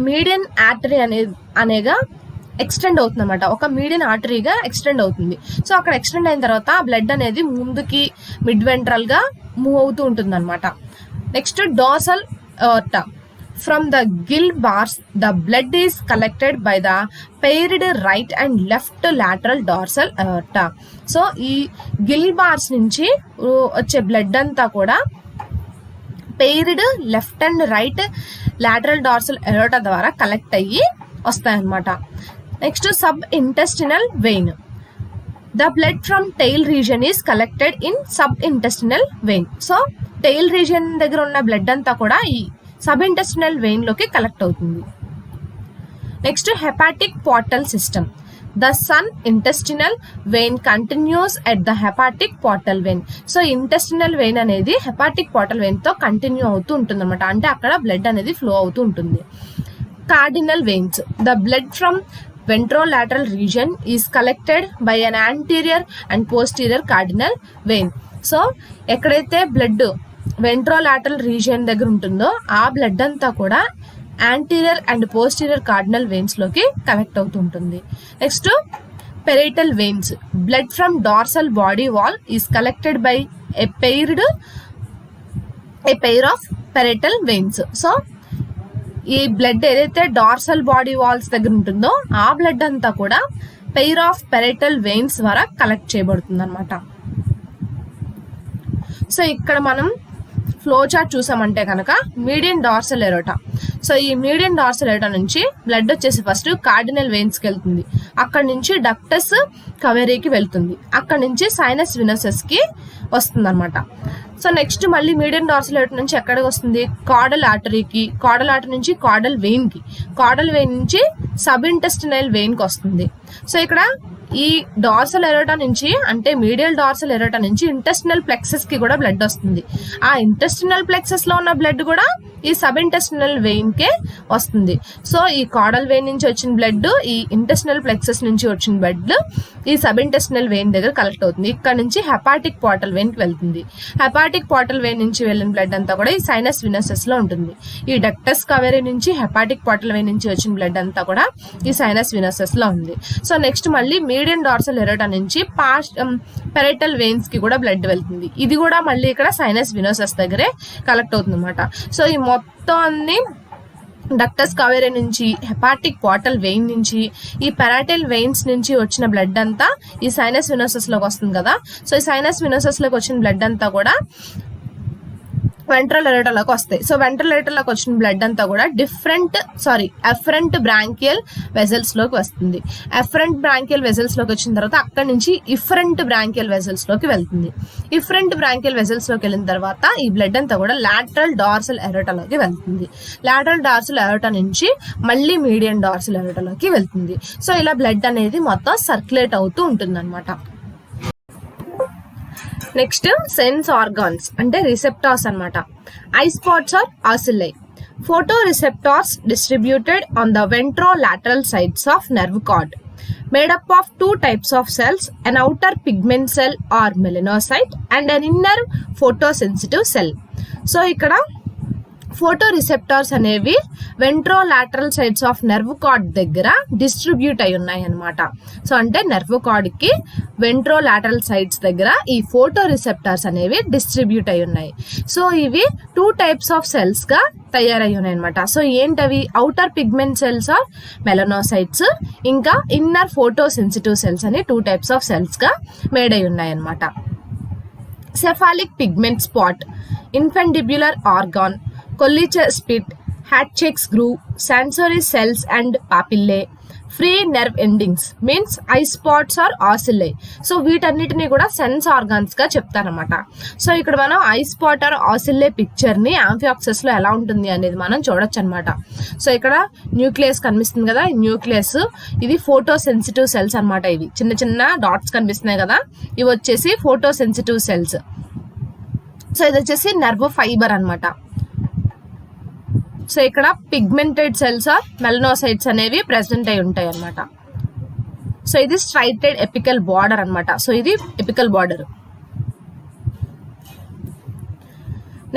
మీడియన్ ఆర్టరీ అనేగా ఎక్స్టెండ్ అవుతుంది అనమాట. ఒక మీడియన్ ఆర్టరీగా ఎక్స్టెండ్ అవుతుంది. సో అక్కడ ఎక్స్టెండ్ అయిన తర్వాత ఆ బ్లడ్ అనేది ముందుకి మిడ్ వెంట్రల్ గా మూవ్ అవుతూ ఉంటుంది అనమాట. Next dorsal aorta. From the gill bars the blood is collected by the paired right and left lateral dorsal aorta. So ఈ గిల్ బార్స్ నుంచి వచ్చే బ్లడ్ అంతా కూడా paired left and right lateral dorsal aorta ద్వారా collect అయ్యి వస్తాయన్నమాట. Next sub intestinal vein. The blood from tail region is collected in sub intestinal vein. So tail region దగ్గర ఉన్న బ్లడ్ అంతా కూడా ఈ సబ్ ఇంటెస్టినల్ వెయిన్ లోకి కలెక్ట్ అవుతుంది. Next hepatic portal system. The sun intestinal vein continues at the hepatic portal vein. So intestinal vein అనేది hepatic portal vein తో continue అవుతూ ఉంటుంది అనమాట. అంటే అక్కడ బ్లడ్ అనేది ఫ్లో అవుతూ ఉంటుంది. Cardinal veins. The blood from ventrolateral region is collected by an anterior and posterior cardinal vein. So ఎక్కడైతే బ్లడ్ వెంట్రోలాటరల్ రీజన్ దగ్గర ఉంటుందో ఆ బ్లడ్ అంతా కూడా anterior and posterior cardinal veins లోకి కనెక్ట్ అవుతూ ఉంటుంది. Next parietal veins. Blood from dorsal body wall is collected by a pair of parietal veins. So ఈ బ్లడ్ ఏదైతే డార్సల్ బాడీ వాల్స్ దగ్గర ఉంటుందో ఆ బ్లడ్ అంతా కూడా పెయిర్ ఆఫ్ పెరిటల్ వెయిన్స్ ద్వారా కలెక్ట్ చేయబడుతుంది అనమాట. సో ఇక్కడ మనం ఫ్లో చార్ట్ చూసామంటే కనుక మీడియన్ డార్సల్ ఎరోటా. సో ఈ మీడియన్ డార్సల్ ఎరోటా నుంచి బ్లడ్ వచ్చేసి ఫస్ట్ కార్డినల్ వెయిన్స్ కి వెళ్తుంది. అక్కడ నుంచి డక్టస్ కవేరీకి వెళ్తుంది. అక్కడ నుంచి సైనస్ వినోసస్ కి వస్తుంది అనమాట. సో నెక్స్ట్ మళ్ళీ మీడియన్ డార్సల్ ఎరోటా నుంచి ఎక్కడికి వస్తుంది? కాడల్ ఆర్టరీకి, కాడల్ ఆర్టరీ నుంచి కాడల్ వెయిన్ కి, కాడల్ వెయిన్ నుంచి సబ్ ఇంటెస్టినల్ వెయిన్ కి వస్తుంది. సో ఇక్కడ ఈ డార్సల్ ఎరోటా నుంచి అంటే మీడియల్ డార్సల్ ఎరోటా నుంచి ఇంటెస్టినల్ ప్లెక్సెస్ కి కూడా బ్లడ్ వస్తుంది. ఆ ఇంటెస్టినల్ ప్లెక్సెస్ లో ఉన్న బ్లడ్ కూడా ఈ సబ్ ఇంటెస్టినల్ వెయిన్ కే వస్తుంది. సో ఈ కాడల్ వెయిన్ నుంచి వచ్చిన బ్లడ్ ఈ ఇంటెస్టినల్ ప్లెక్సెస్ నుంచి వచ్చిన బ్లడ్ ఈ సబ్ ఇంటెస్టినల్ వెయిన్ దగ్గర కలెక్ట్ అవుతుంది. ఇక్కడ నుంచి హెపాటిక్ పోర్టల్ వెయిన్ కి వెళ్తుంది. హెపాటిక్ పోర్టల్ వెయిన్ నుంచి వెళ్ళిన బ్లడ్ అంతా కూడా ఈ సైనస్ వినోసస్ లో ఉంటుంది. ఈ డక్టస్ కవేరీ నుంచి హెపాటిక్ పోర్టల్ వెయిన్ నుంచి వచ్చిన బ్లడ్ అంతా కూడా ఈ సైనస్ వినోసస్ లో ఉంది. సో నెక్స్ట్ మళ్ళీ మీడియన్ డార్సల్ ఎరోటా నుంచి పెరిటల్ వెయిన్స్ కి కూడా బ్లడ్ వెళ్తుంది. ఇది కూడా మళ్ళీ ఇక్కడ సైనస్ వినోసస్ దగ్గరే కలెక్ట్ అవుతుంది అనమాట. సో ఈ మొత్తం అన్ని డక్టస్ కవేరీ నుంచి హెపాటిక్ పోర్టల్ వెయిన్ నుంచి ఈ పెరాటల్ వెయిన్స్ నుంచి వచ్చిన బ్లడ్ అంతా ఈ సైనస్ వినోసస్ లోకి వస్తుంది కదా. సో ఈ సైనస్ వినోసస్ లోకి వచ్చిన బ్లడ్ అంతా కూడా వెంట్రల్ ఎరోటాలోకి వస్తాయి. సో వెంట్రల్ ఎరోటాలోకి వచ్చిన బ్లడ్ అంతా కూడా ఎఫరెంట్ బ్రాంకియల్ వెజల్స్ లోకి వస్తుంది. ఎఫరెంట్ బ్రాంకియల్ వెజల్స్ లోకి వచ్చిన తర్వాత అక్కడి నుంచి ఇఫరెంట్ బ్రాంకియల్ వెజల్స్ లోకి వెళ్తుంది. ఇఫరెంట్ బ్రాంకియల్ వెజల్స్ లోకి వెళ్ళిన తర్వాత ఈ బ్లడ్ అంతా కూడా లాటరల్ డార్సల్ ఎరోటాలోకి వెళ్తుంది. లాటరల్ డార్సల్ ఎరోటా నుంచి మళ్ళీ మీడియన్ డార్సల్ ఎరోటాలోకి వెళ్తుంది. సో ఇలా బ్లడ్ అనేది మొత్తం సర్క్యులేట్ అవుతూ ఉంటుంది అనమాట. నెక్స్ట్ సెన్స్ ఆర్గాన్స్ అంటే రిసెప్టార్స్ అనమాట. Eye spots or ocelli. Photo receptors distributed on the ventrolateral sides of nerve cord. made up of two types of cells, an outer pigment cell or melanocyte and an inner photosensitive cell. So ఇక్కడ photo receptors అనేవి వెంట్రోలాటరల్ sides of nerve card దగ్గర distribute అయి ఉన్నాయి అనమాట. So అంటే nerve card కి వెంట్రోలాటరల్ sides దగ్గర ఈ ఫోటో రిసెప్టార్స్ అనేవి డిస్ట్రిబ్యూట్ అయి ఉన్నాయి. సో ఇవి 2 types ఆఫ్ సెల్స్ గా తయారై ఉన్నాయి అనమాట. సో ఏంటవి? Outer pigment cells are melanocytes, ఇంకా ఇన్నర్ ఫోటో సెన్సిటివ్ సెల్స్ అని 2 types ఆఫ్ సెల్స్ గా మేడ్ అయి ఉన్నాయి అనమాట. cephalic pigment spot, infundibular organ, Collicher's pit, Hatch's groove, sensory cells and papillae, free nerve endings means eye spots or ocelli. So వీటన్నిటిని కూడా sense organs గా చెప్తారన్నమాట. So ఇక్కడ మనం ఐ స్పాట్ ఆర్ ఆసిల్లే పిక్చర్ ని ఆంఫియాక్సస్ లో ఎలా ఉంటుంది అనేది మనం చూడొచ్చు అనమాట. సో ఇక్కడ న్యూక్లియస్ కనిపిస్తుంది కదా, ఈ న్యూక్లియస్ ఇది ఫోటో సెన్సిటివ్ సెల్స్ అనమాట. ఇవి చిన్న చిన్న డాట్స్ కనిపిస్తున్నాయి కదా, ఇవి వచ్చేసి ఫోటో సెన్సిటివ్ సెల్స్. సో ఇది వచ్చేసి నర్వ్ ఫైబర్ అనమాట. సో ఇక్కడ పిగ్మెంటెడ్ సెల్స్ ఆర్ మెలనోసైట్స్ అనేవి ప్రెసెంట్ అయి ఉంటాయి అనమాట. సో ఇది స్ట్రైటెడ్ ఎపికల్ బార్డర్ అనమాట. సో ఇది apical border.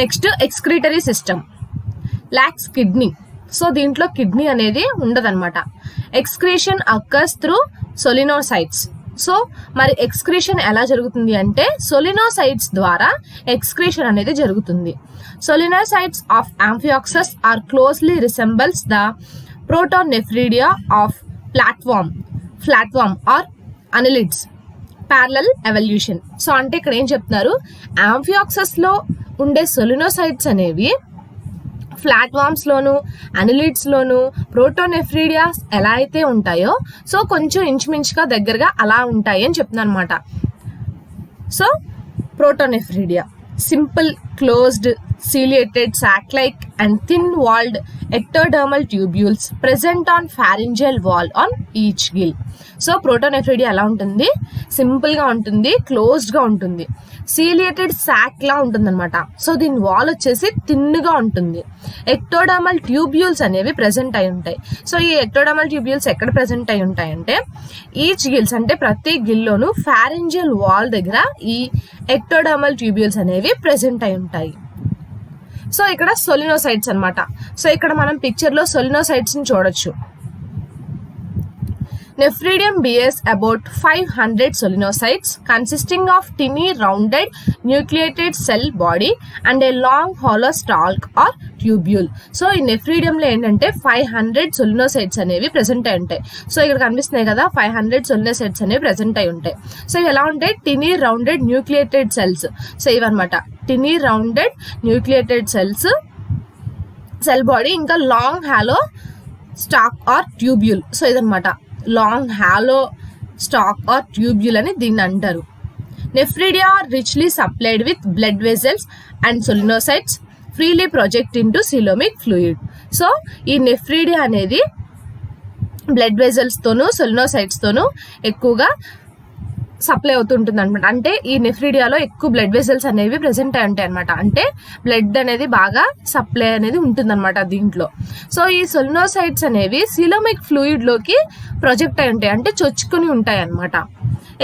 Next excretory system, lacks kidney. So దీంట్లో కిడ్నీ అనేది ఉండదన్నమాట. Excretion occurs through solenocytes. So మరి ఎక్స్క్రీషన్ ఎలా జరుగుతుంది అంటే సొలినోసైట్స్ ద్వారా ఎక్స్క్రీషన్ అనేది జరుగుతుంది. Solenocytes of amphioxus are closely resembles the protonephridia of flatworm or annelids parallel evolution. So అంటే ఇక్కడ ఏం చెప్తున్నారు, ఆంఫియాక్సస్ లో ఉండే సొలినోసైట్స్ అనేవి ఫ్లాట్ వార్మ్స్ లోను అనలిడ్స్ లోను ప్రోటోనెఫ్రిడియాస్ ఎలా అయితే ఉంటాయో సో కొంచెం ఇంచుమించుగా దగ్గరగా అలా ఉంటాయి అని చెప్తున్నాను అనమాట. So protonephridia simple closed ciliated sac-like and thin-walled ectodermal tubules present on pharyngeal wall on each gill. So protonephridia ఎలా ఉంటుంది? సింపుల్ గా ఉంటుంది, క్లోజ్డ్ గా ఉంటుంది, సీలియేటెడ్ సాక్ లా ఉంటుంది అనమాట. సో దీని వాల్ వచ్చేసి థిన్గా ఉంటుంది. ఎక్టోడర్మల్ ట్యూబ్యూల్స్ అనేవి ప్రెసెంట్ అయి ఉంటాయి. సో ఈ ఎక్టోడర్మల్ ట్యూబ్యూల్స్ ఎక్కడ ప్రెసెంట్ అయి ఉంటాయి అంటే ఈచ్ గిల్స్ అంటే ప్రతి గిల్లోను ఫారెంజియల్ వాల్ దగ్గర ఈ ఎక్టోడర్మల్ ట్యూబ్యూల్స్ అనేవి ప్రెసెంట్ అయి ఉంటాయి. సో ఇక్కడ సొలినోసైట్స్ అనమాట. సో ఇక్కడ మనం పిక్చర్ లో సొలినోసైట్స్ ని చూడొచ్చు. Nephridium bears about 500 solenocytes consisting of tiny rounded nucleated cell body and a long hollow stalk or tubule. So ఈ నెఫ్రీడియం లో ఏంటంటే 500 సొలినోసైట్స్ అనేవి ప్రెసెంట్ అయి ఉంటాయి. సో ఇక్కడ కనిపిస్తున్నాయి కదా 500 సొలినోసైట్స్ అనేవి ప్రెసెంట్ అయి ఉంటాయి. సో ఇవి ఎలా ఉంటాయి? Tiny rounded nucleated cells. So ఇవన్నమాట tiny rounded nucleated cells, cell body, ఇంకా long hollow stalk or tubule. So ఇదనమాట long hollow stalk or tubule అని దీన్ని అంటారు. Nephridia are richly supplied with blood vessels and solenocytes freely project into coelomic fluid. So ఈ nephridia అనేది blood vessels తోను solenocytes తోను ఎక్కువగా సప్లై అవుతుంటుంది అనమాట. అంటే ఈ నెఫ్రిడియాలో ఎక్కువ బ్లడ్ వెజల్స్ అనేవి ప్రెసెంట్ అయి ఉంటాయి అనమాట. అంటే బ్లడ్ అనేది బాగా సప్లై అనేది ఉంటుంది అనమాట దీంట్లో. సో ఈ సొలినోసైట్స్ అనేవి సిలోమిక్ ఫ్లూయిడ్ లోకి ప్రొజెక్ట్ అయి ఉంటాయి, అంటే చొచ్చుకుని ఉంటాయి అనమాట.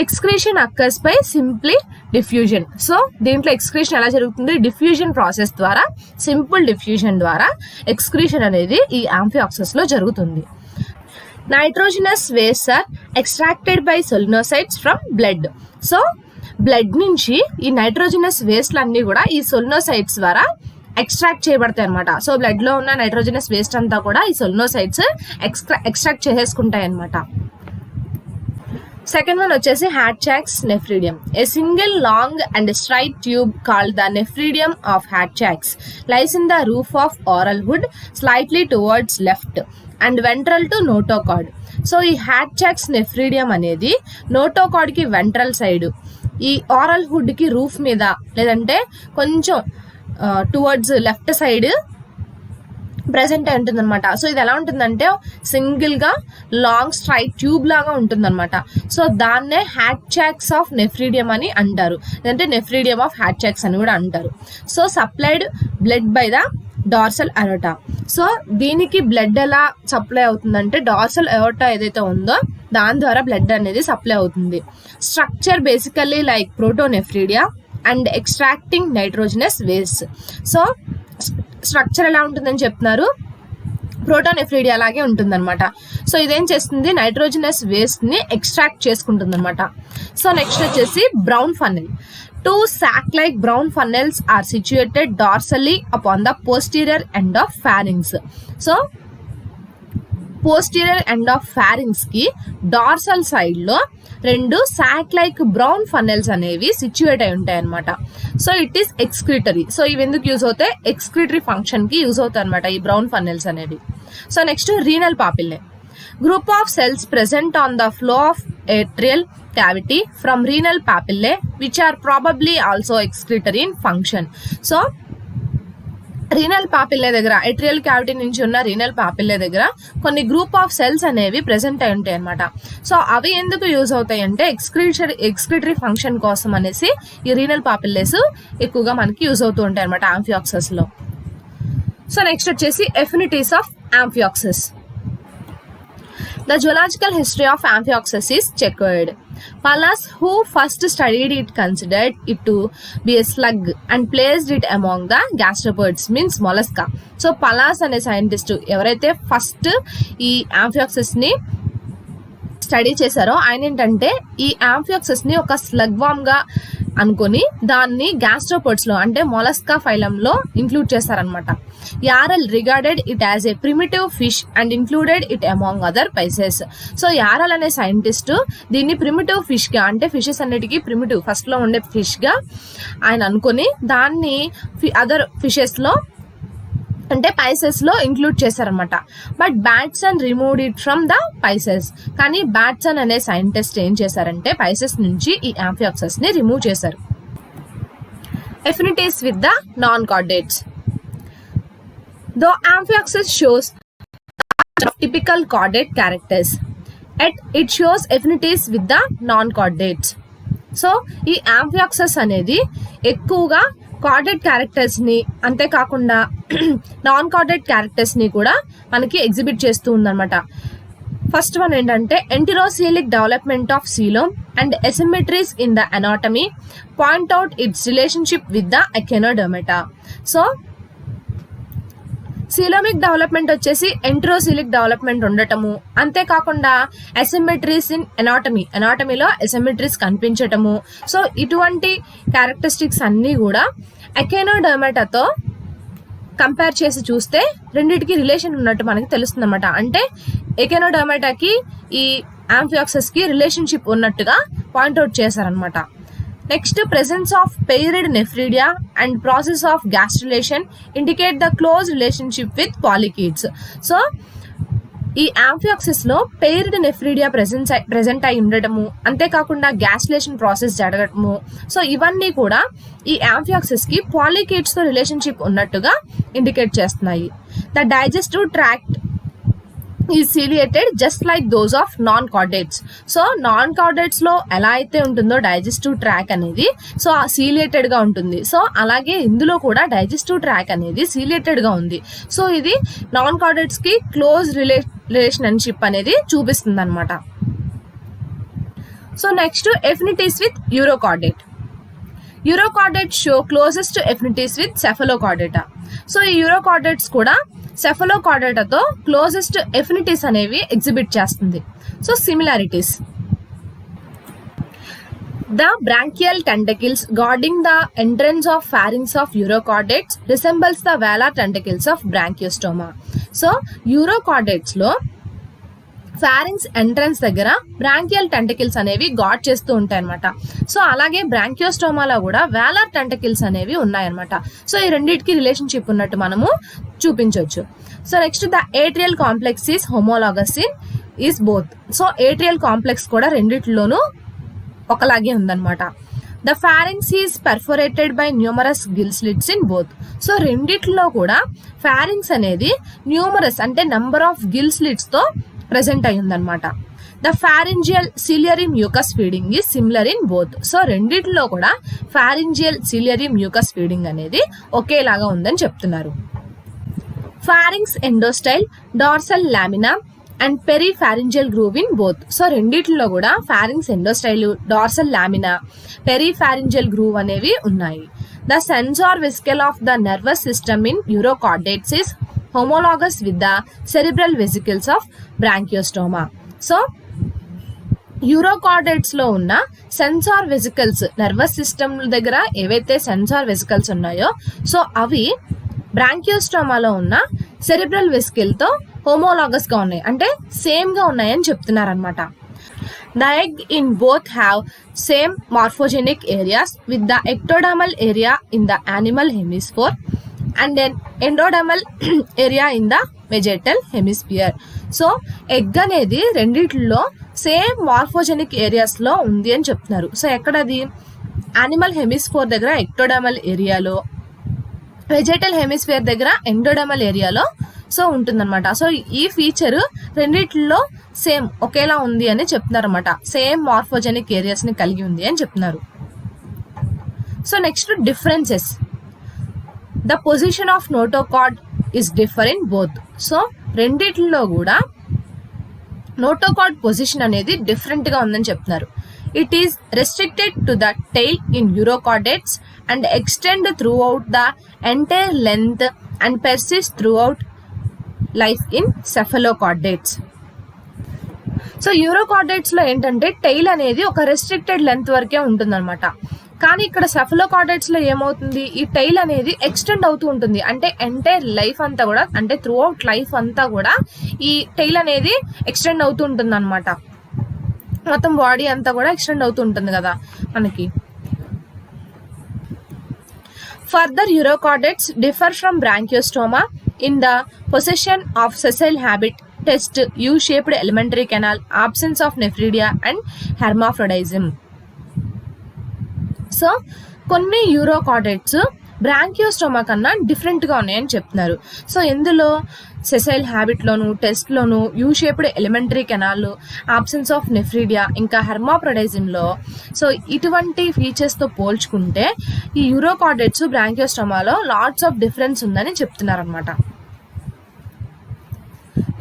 Excretion occurs by simply diffusion. So దీంట్లో ఎక్స్క్రీషన్ ఎలా జరుగుతుంది? డిఫ్యూజన్ ప్రాసెస్ ద్వారా, సింపుల్ డిఫ్యూజన్ ద్వారా ఎక్స్క్రీషన్ అనేది ఈ ఆంఫియాక్సస్ లో జరుగుతుంది. Nitrogenous waste are extracted by solenocytes from blood. So blood నుంచి ఈ నైట్రోజనస్ వేస్ట్లు అన్ని కూడా ఈ సొలినోసైట్స్ ద్వారా ఎక్స్ట్రాక్ట్ చేయబడతాయి అనమాట. సో బ్లడ్ లో ఉన్న నైట్రోజనస్ వేస్ట్ అంతా కూడా ఈ సొలినోసైట్స్ ఎక్స్ట్రాక్ట్ చేసేసుకుంటాయి అనమాట. సెకండ్ వన్ వచ్చేసి Hatch's nephridium. A single long and straight tube called the nephridium of Hatch's lies in the roof of oral hood slightly towards left and ventral to notochord. So ఈ Hatch's nephridium అనేది notochord కి ventral side, ఈ aural hood కి roof మీద లేదంటే కొంచెం towards left side present అయి ఉంటుంది అనమాట. సో ఇది ఎలా ఉంటుందంటే సింగిల్ గా లాంగ్ స్ట్రైట్ ట్యూబ్ లాగా ఉంటుంది అనమాట. సో దాన్నే Hatch's ఆఫ్ నెఫ్రిడియం అని అంటారు, లేదంటే నెఫ్రిడియం ఆఫ్ Hatch's అని కూడా అంటారు. So supplied blood by the dorsal aorta. So దీనికి బ్లడ్ ఎలా సప్లై అవుతుందంటే డార్సల్ అయోటా ఏదైతే ఉందో దాని ద్వారా బ్లడ్ అనేది సప్లై అవుతుంది. Structure basically like protonephridia and extracting nitrogenous waste. So structure ఎలా ఉంటుందని చెప్తున్నారు, ప్రోటోనెఫ్రీడియా అలాగే ఉంటుందన్నమాట. సో ఇదేం చేస్తుంది, నైట్రోజనస్ వేస్ట్ని ఎక్స్ట్రాక్ట్ చేసుకుంటుంది అనమాట. సో నెక్స్ట్ వచ్చేసి brown funnel. Two sac-like brown funnels are situated dorsally upon the posterior end of pharynx. So, posterior end of pharynx కి dorsal side లో 2 sac-like brown funnels అనేవి సిచ్యువేట్ అయి ఉంటాయి అనమాట. So it is excretory. So ఇవి ఎందుకు use అవుతాయి, excretory function కి యూజ్ అవుతాయి అనమాట ఈ బ్రౌన్ ఫన్నెల్స్ అనేవి. So next renal papillae. Group of cells present on the floor of atrial cavity from renal papillae which are probably also excretory in function. So renal papillae దగ్గర, atrial cavity నుంచి ఉన్న renal papillae దగ్గర కొన్ని group of cells అనేవి present అయి ఉంటాయి అనమాట. So అవి ఎందుకు యూజ్ అవుతాయి అంటే ఎక్స్క్రిటరీ ఫంక్షన్ కోసం అనేసి ఈ రీనల్ పాపిల్లేస్ ఎక్కువగా మనకి యూజ్ అవుతూ ఉంటాయి అనమాట ఆంఫియాక్సస్ లో. సో నెక్స్ట్ వచ్చేసి ఎఫినిటీస్ of ఆంఫియాక్సస్. The zoological history of Amphioxus is checkered. Pallas, who first studied it, considered it to be a slug and placed it among the gastropods, means mollusca. So Pallas అనే scientist ఎవరైతే first ఈ Amphioxus ని study చేశారో ఆయన ఏంటంటే ఈ Amphioxus ని ఒక స్లగ్ వామ్ గా అనుకుని దాన్ని గ్యాస్ట్రోపోడ్స్ లో అంటే మొలస్కా ఫైలం లో ఇంక్లూడ్ చేస్తారనమాట. Yarrell regarded it as a primitive fish and included it among other Pisces. So Yarrell అనే సైంటిస్ట్ దీన్ని ప్రిమిటివ్ ఫిష్ గా, అంటే ఫిషెస్ అన్నిటికీ ప్రిమిటివ్ ఫస్ట్ లో ఉండే ఫిష్ గా ఆయన అనుకుని దాన్ని అదర్ ఫిషెస్ లో అంటే పైసెస్ లో ఇంక్లూడ్ చేశారనమాట. But Bateson removed it from the Pisces. కానీ బ్యాట్సన్ అనే సైంటిస్ట్ ఏం చేశారంటే పైసెస్ నుంచి ఈ ఆంఫియాక్సస్ ని రిమూవ్ చేశారు. Affinities with the non chordates. Though Amphioxus shows typical chordate characters, yet it shows affinities with the non chordates. So ఈ ఆంఫియాక్సస్ అనేది ఎక్కువగా కార్డెట్ క్యారెక్టర్స్ ని అంతేకాకుండా నాన్ కార్డెట్ క్యారెక్టర్స్ ని కూడా మనకి ఎగ్జిబిట్ చేస్తూ ఉందన్నమాట. ఫస్ట్ వన్ ఏంటంటే enterocoelic development of coelom and asymmetries in the anatomy point out its relationship with the Echinodermata. So coelomic development వచ్చేసి ఎంటెరోసీలిక్ డెవలప్మెంట్ ఉండటము, అంతేకాకుండా అసిమెట్రీస్ ఇన్ ఎనాటమీలో అసిమెట్రీస్ కనిపించటము. సో ఇటువంటి క్యారెక్టరిస్టిక్స్ అన్నీ కూడా ఎకెనోడర్మేటాతో కంపేర్ చేసి చూస్తే రెండింటికి రిలేషన్ ఉన్నట్టు మనకి తెలుస్తుంది అనమాట. అంటే ఎకెనోడర్మేటాకి ఈ ఆంఫియాక్సస్ కి రిలేషన్షిప్ ఉన్నట్టుగా పాయింట్అవుట్ చేశారనమాట. Next presence of paired nephridia and process of gastrulation indicate the close relationship with polychaetes. So ఈ ఆంఫియాక్సస్ లో పెయిర్డ్ నెఫ్రీడియా ప్రెసెంట్ అయి ఉండటము, అంతేకాకుండా గ్యాస్ట్రులేషన్ ప్రాసెస్ జరగటము. సో ఇవన్నీ కూడా ఈ ఆంఫియాక్సస్ కి పాలికీడ్స్ తో రిలేషన్షిప్ ఉన్నట్టుగా ఇండికేట్ చేస్తున్నాయి. The digestive tract is ciliated just like those of non chordates. So non chordates లో ఎలా అయితే ఉంటుందో డైజెస్టివ్ ట్రాక్ అనేది, సో సీలియేటెడ్ గా ఉంటుంది. సో అలాగే ఇందులో కూడా డైజెస్టివ్ ట్రాక్ అనేది సీలియేటెడ్ గా ఉంది. సో ఇది నాన్ కార్డేట్స్ కి క్లోజ్ రిలేషన్షిప్ అనేది చూపిస్తుంది అనమాట. So next affinities with urochordate. Urochordate show closest affinities with Cephalochordata. So ఈ యూరోకార్డేట్స్ కూడా సెఫలోకార్డేటాతో క్లోజెస్ట్ ఎఫినిటీస్ అనేవి ఎగ్జిబిట్ చేస్తుంది. So similarities. The branchial tentacles guarding the entrance of pharynx of Urochordates resembles the velar tentacles of Branchiostoma. So యూరోకార్డేట్స్ లో pharynx entrance దగ్గర bronchial tentacles అనేవి God చేస్తూ ఉంటాయి అనమాట. సో అలాగే బ్రాంకియోస్టోమాలో కూడా వేలార్ టెంటకిల్స్ అనేవి ఉన్నాయన్నమాట. సో ఈ రెండింటికి రిలేషన్షిప్ ఉన్నట్టు మనము చూపించవచ్చు. So next the atrial complex is homologous in is both. So atrial complex కూడా రెండిట్లోనూ ఒకలాగే ఉందన్నమాట. The pharynx is perforated by numerous gill slits in both. So రెండిట్లో కూడా ఫారింగ్స్ అనేది న్యూమరస్ అంటే నెంబర్ ఆఫ్ గిల్ స్లిట్స్ తో ప్రెసెంట్ అయి ఉందన్నమాట. The pharyngeal ciliary mucus feeding is similar in both. So రెండిట్లో కూడా ఫారింజియల్ సిలియరీ మ్యూకస్ ఫీడింగ్ అనేది ఒకేలాగా ఉందని చెప్తున్నారు. Pharynx endostyle, dorsal lamina, and peripharyngeal groove in both. So రెండిట్లో కూడా pharynx endostyle, dorsal lamina, peripharyngeal groove అనేవి ఉన్నాయి. The sensor vesicle of the nervous system in urochordates is homologous with the cerebral vesicles of Branchiostoma. So urochordates లో ఉన్న censor vesicles, nervous system దగ్గర ఏవైతే censor vesicles ఉన్నాయో so అవి బ్రాంకియోస్టోమాలో ఉన్న cerebral vesicle తో హోమోలాగస్ గా ఉన్నాయి, అంటే సేమ్ గా ఉన్నాయని చెప్తున్నారనమాట. The egg in both have same morphogenic areas with the ectodermal area in the animal hemisphere and then endodermal area in the vegetal hemisphere. So egg అనేది రెండిట్లో సేమ్ మార్ఫోజెనిక్ ఏరియాస్ లో ఉంది అని చెప్తున్నారు. సో ఎక్కడది? యానిమల్ హెమిస్ఫియర్ దగ్గర ectodermal ఏరియాలో, vegetal hemisphere దగ్గర ఎండోడర్మల్ ఏరియాలో సో ఉంటుందన్నమాట. సో ఈ ఫీచర్ రెండిట్లో సేమ్ ఒకేలా ఉంది అని చెప్తున్నారు అనమాట. సేమ్ మార్ఫోజెనిక్ ఏరియాస్ ని కలిగి ఉంది అని చెప్తున్నారు. So next differences. The position of notochord is different both. So రెండిట్లో కూడా నోటోకార్డ్ పొజిషన్ అనేది డిఫరెంట్ గా ఉందని చెప్తున్నారు. It is restricted to the tail in urochordates and extend throughout the entire length and persist throughout life in cephalochordates. So urochordates లో ఏంటంటే tail అనేది ఒక రెస్ట్రిక్టెడ్ లెంత్ వరకే ఉంటుందన్నమాట. కానీ ఇక్కడ సెఫలోకార్డేట్స్ లో ఏమవుతుంది, ఈ టెయిల్ అనేది ఎక్స్టెండ్ అవుతూ ఉంటుంది. అంటే ఎంటైర్ లైఫ్ అంతా కూడా, అంటే త్రూ అవుట్ లైఫ్ అంతా కూడా ఈ టెయిల్ అనేది ఎక్స్టెండ్ అవుతూ ఉంటుంది అనమాట. మొత్తం బాడీ అంతా కూడా ఎక్స్టెండ్ అవుతూ ఉంటుంది కదా మనకి. Further urochordates differ from Branchiostoma in the possession of sessile habit, test, U-shaped elementary canal, absence of nephridia and hermaphrodism. So కొన్ని యూరోకార్డేట్స్ బ్రాంకియోస్టోమా కన్నా డిఫరెంట్ గా ఉన్నాయని చెప్తున్నారు. సో ఎందులో? సెసైల్ హ్యాబిట్ లోను, టెస్ట్ లోను, U shaped alimentary canal, absence of nephridia, ఇంకా hermaphroditism లో. సో ఇటువంటి ఫీచర్స్ తో పోల్చుకుంటే ఈ యూరోకార్డేట్స్ బ్రాంకియోస్టోమాలో లాట్స్ ఆఫ్ డిఫరెన్స్ ఉందని చెప్తున్నారు అనమాట.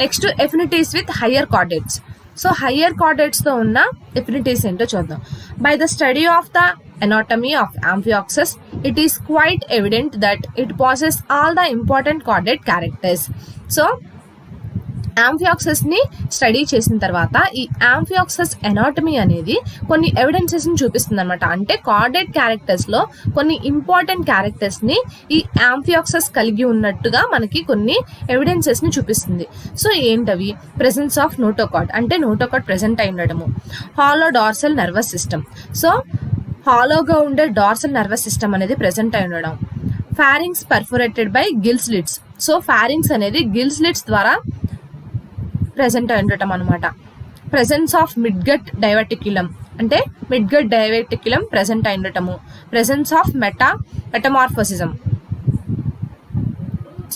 Next affinities with higher chordates. So higher chordates తో ఉన్న ఎఫినిటీస్ ఏంటో చూద్దాం. By the study of the anatomy of Amphioxus, it is quite evident that it possesses all the important chordate characters. So Amphioxus ని study చేసిన తర్వాత ఈ Amphioxus anatomy అనేది కొన్ని ఎవిడెన్సెస్ ని చూపిస్తుంది అనమాట. అంటే కార్డేట్ క్యారెక్టర్స్ లో కొన్ని ఇంపార్టెంట్ క్యారెక్టర్స్ ని ఈ Amphioxus కలిగి ఉన్నట్టుగా మనకి కొన్ని ఎవిడెన్సెస్ ని చూపిస్తుంది. సో ఏంటవి? ప్రెసెన్స్ ఆఫ్ నోటోకార్డ్, అంటే నోటోకార్డ్ ప్రెసెంట్ అయి ఉండడము. Hollow dorsal nervous system, so హాలోగా ఉండే డార్సల్ నర్వస్ సిస్టమ్ అనేది ప్రెసెంట్ అయి ఉండడం. Pharynx perforated by gill slits, so pharynx అనేది గిల్ స్లిట్స్ ద్వారా ప్రెసెంట్ అయి ఉండటం అనమాట. ప్రెసెన్స్ ఆఫ్ మిడ్గట్ డైవర్టిక్యులం, అంటే మిడ్గట్ డైవర్టిక్యులం ప్రెసెంట్ అయి ఉండటము. ప్రెసెన్స్ ఆఫ్ మెటమార్ఫోసిజం,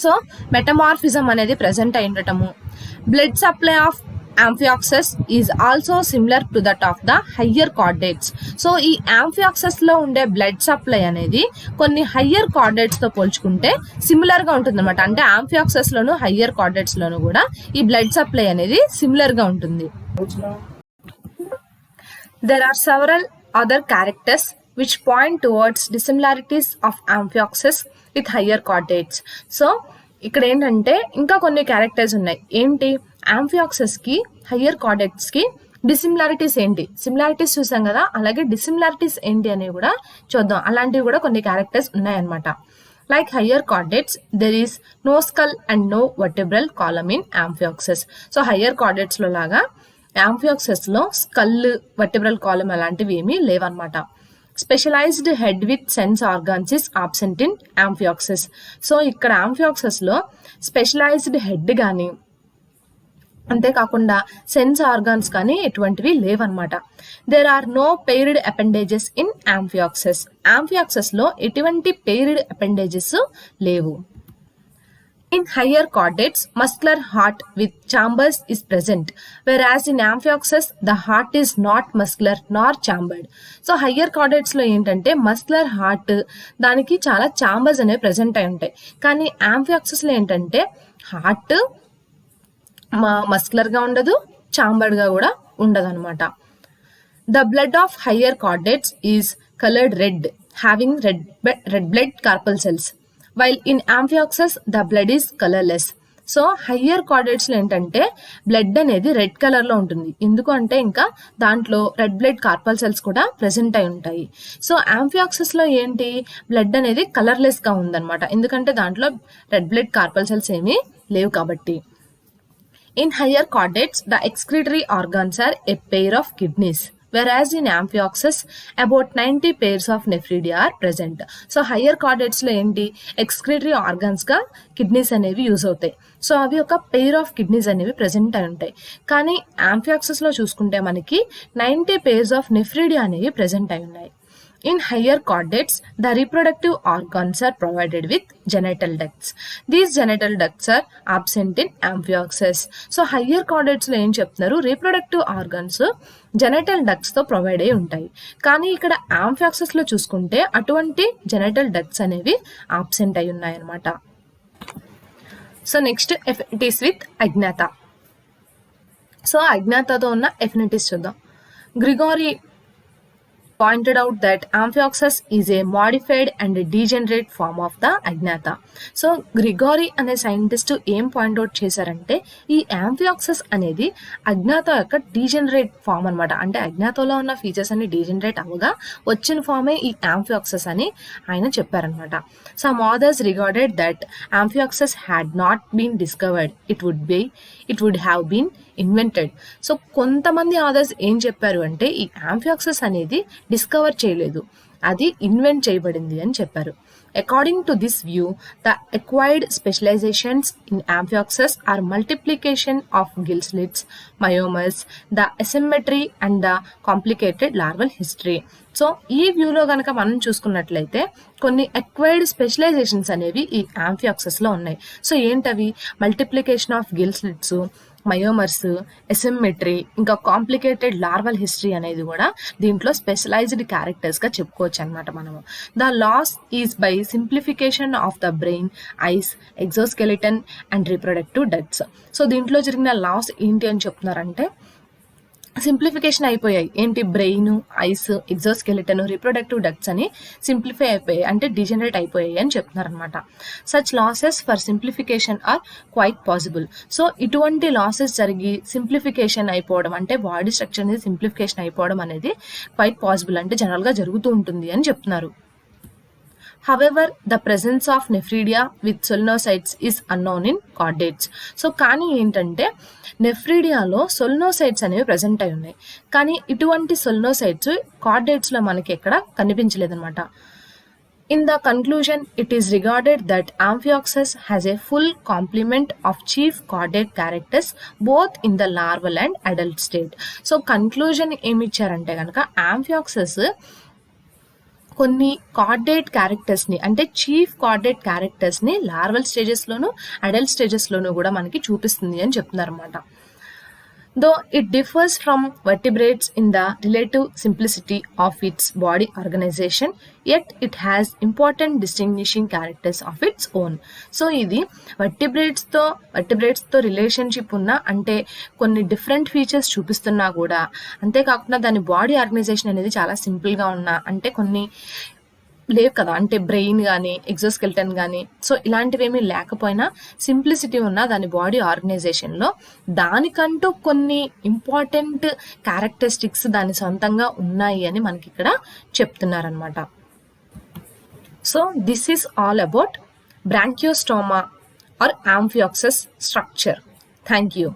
సో మెటమార్ఫిజం అనేది ప్రెసెంట్ అయి ఉండటము. Blood supply of Amphioxus is also similar to that of the higher chordates. So ఈ Amphioxus లో ఉండే బ్లడ్ సప్లై అనేది కొన్ని హయ్యర్ కార్డేట్స్ తో పోల్చుకుంటే సిమిలర్ గా ఉంటుంది అనమాట. అంటే Amphioxus లోను హయ్యర్ కార్డేట్స్ లోను కూడా ఈ బ్లడ్ సప్లై అనేది సిమిలర్ గా ఉంటుంది. There are several other characters which point towards dissimilarities of Amphioxus with higher chordates. So ఇక్కడ ఏంటంటే ఇంకా కొన్ని క్యారెక్టర్స్ ఉన్నాయి. ఏంటి? Amphioxus కి హయ్యర్ కార్డేట్స్ కి డిసిమిలారిటీస్ ఏంటి? సిమిలారిటీస్ చూసాం కదా, అలాగే డిసిమిలారిటీస్ ఏంటి అనేవి కూడా చూద్దాం. అలాంటివి కూడా కొన్ని క్యారెక్టర్స్ ఉన్నాయన్నమాట. Like higher chordates, there is no skull and no vertebral column in Amphioxus. So higher chordates లో లాగా Amphioxus లో స్కల్, వర్టెబ్రల్ కాలమ్ అలాంటివి ఏమీ లేవన్నమాట. Specialised head with sense organs is absent in Amphioxus. So ఇక్కడ Amphioxus లో specialised head కానీ అంతేకాకుండా సెన్స్ ఆర్గాన్స్ కానీ ఎటువంటివి లేవన్నమాట. There are no paired appendages in Amphioxus. Amphioxus లో ఎటువంటి పెయిర్డ్ అపెండేజెస్ లేవు. In higher chordates, muscular heart with chambers is present, whereas in Amphioxus, the heart is not muscular nor chambered. So higher chordates లో ఏంటంటే muscular heart, దానికి చాలా chambers అనేవి present అయి ఉంటాయి. కానీ Amphioxus లో ఏంటంటే హార్ట్ మస్కులర్గా ఉండదు, చాంబర్డ్గా కూడా ఉండదు అనమాట. The blood of higher chordates is colored red, having red blood corpuscles, while in Amphioxus the blood is colorless. So higher కార్డేట్స్లో ఏంటంటే బ్లడ్ అనేది రెడ్ కలర్లో ఉంటుంది. ఎందుకు అంటే ఇంకా దాంట్లో రెడ్ బ్లడ్ కార్పల్సెల్స్ కూడా ప్రెసెంట్ అయి ఉంటాయి. సో యాంఫియాక్సస్లో ఏంటి, బ్లడ్ అనేది కలర్లెస్గా ఉందన్నమాట, ఎందుకంటే దాంట్లో రెడ్ బ్లడ్ కార్పల్సెల్స్ ఏమీ లేవు కాబట్టి. In higher chordates, the excretory organs are a pair of kidneys, whereas in Amphioxus, about 90 pairs of nephridia are present. So higher chordates లో ఏంటి, excretory organs గా కిడ్నీస్ అనేవి యూజ్ అవుతాయి. సో అవి ఒక పెయిర్ ఆఫ్ కిడ్నీస్ అనేవి present అయి ఉంటాయి. కానీ Amphioxus లో చూసుకుంటే మనకి 90 pairs of nephridia అనేవి ప్రెసెంట్ అయి ఉన్నాయి. In higher chordates, the reproductive organs are provided with genital ducts. These genital ducts are absent in Amphioxus. So higher chordates లో ఏం చెప్తున్నారు, రీప్రొడక్టివ్ ఆర్గన్స్ జెనటల్ డక్ట్స్ తో ప్రొవైడ్ అయి ఉంటాయి. కానీ ఇక్కడ Amphioxus లో చూసుకుంటే అటువంటి జెనటల్ డక్ట్స్ అనేవి ఆబ్సెంట్ అయి ఉన్నాయి అన్నమాట. సో నెక్స్ట్ ఎఫినిటీస్ విత్ అజ్ఞాత. సో అజ్ఞాతతో ఉన్న ఎఫినిటీస్ చూద్దాం. Gregory pointed out that Amphioxus is a modified and a degenerate form of the Agnatha. So Gregory అనే సైంటిస్ట్ ఏం పాయింట్అవుట్ చేశారంటే ఈ Amphioxus అనేది అజ్ఞాత యొక్క డీజెనరేట్ ఫామ్ అనమాట. అంటే అజ్ఞాతలో ఉన్న ఫీచర్స్ అన్ని డీజెనరేట్ అవగా వచ్చిన ఫామే ఈ Amphioxus అని ఆయన చెప్పారనమాట. Some authors regarded that Amphioxus had not been discovered, it would have been invented. So కొంతమంది ఆథర్స్ ఏం చెప్పారు అంటే ఈ Amphioxus అనేది డిస్కవర్ చేయలేదు, అది ఇన్వెంట్ చేయబడింది అని చెప్పారు. According to this view, the acquired specializations in Amphioxus are multiplication of gill slits, myomas, the asymmetry and the complicated larval history. So ఈ వ్యూలో కనుక మనం చూసుకున్నట్లయితే కొన్ని అక్వైర్డ్ స్పెషలైజేషన్స్ అనేవి ఈ Amphioxusలో ఉన్నాయి. సో ఏంటవి, multiplication of gill slits, myomeres, asymmetry, ఇంకా కాంప్లికేటెడ్ లార్వల్ హిస్టరీ అనేది కూడా దీంట్లో స్పెషలైజ్డ్ క్యారెక్టర్స్గా చెప్పుకోవచ్చు అనమాట మనము. The loss is by simplification of the brain, eyes, exoskeleton and reproductive ducts. So దీంట్లో జరిగిన లాస్ ఏంటి అని చెప్తున్నారంటే సింప్లిఫికేషన్ అయిపోయాయి. ఏంటి, brain, eyes, exoskeleton, reproductive ducts అని సింప్లిఫై అయిపోయాయి, అంటే డిజనరేట్ అయిపోయాయి అని చెప్తున్నారు అనమాట. Such losses for simplification are quite possible. So ఇటువంటి లాసెస్ జరిగి సింప్లిఫికేషన్ అయిపోవడం, అంటే బాడీ స్ట్రక్చర్ అనేది సింప్లిఫికేషన్ అయిపోవడం అనేది క్వైట్ పాసిబుల్, అంటే జనరల్గా జరుగుతూ ఉంటుంది అని చెప్తున్నారు. However, the presence of nephridia with solenocytes is unknown in chordates. So కానీ ఏంటంటే నెఫ్రీడియాలో సొలినోసైట్స్ అనేవి ప్రెసెంట్ అయి ఉన్నాయి, కానీ ఇటువంటి సొలినోసైట్స్ కార్డేట్స్లో మనకి ఎక్కడ కనిపించలేదన్నమాట. In the conclusion, it is regarded that Amphioxus has a full complement of chief chordate characters both in the larval and adult state. So conclusion ఏమి ఇచ్చారంటే కనుక Amphioxus కొన్ని కార్డేట్ క్యారెక్టర్స్ని, అంటే చీఫ్ కార్డేట్ క్యారెక్టర్స్ని లార్వల్ స్టేజెస్లోను అడల్ట్ స్టేజెస్లోనూ కూడా మనకి చూపిస్తుంది అని చెప్తున్నారు అనమాట. Though it differs from vertebrates in the relative simplicity of its body organization, yet it has important distinguishing characters of its own. So ఇది vertebrates తో రిలేషన్షిప్ ఉన్న, అంటే కొన్ని డిఫరెంట్ ఫీచర్స్ చూపిస్తున్నా కూడా, అంతేకాకుండా దాని బాడీ ఆర్గనైజేషన్ అనేది చాలా సింపుల్గా ఉన్న, అంటే కొన్ని లేవు కదా, అంటే బ్రెయిన్ కానీ ఎగ్జోస్కెల్టన్ కానీ, సో ఇలాంటివేమీ లేకపోయినా సింప్లిసిటీ ఉన్న దాని బాడీ ఆర్గనైజేషన్లో దానికంటూ కొన్ని ఇంపార్టెంట్ క్యారెక్టరిస్టిక్స్ దాని సొంతంగా ఉన్నాయి అని మనకి ఇక్కడ చెప్తున్నారనమాట. So this is all about Branchiostoma or Amphioxus structure. Thank you.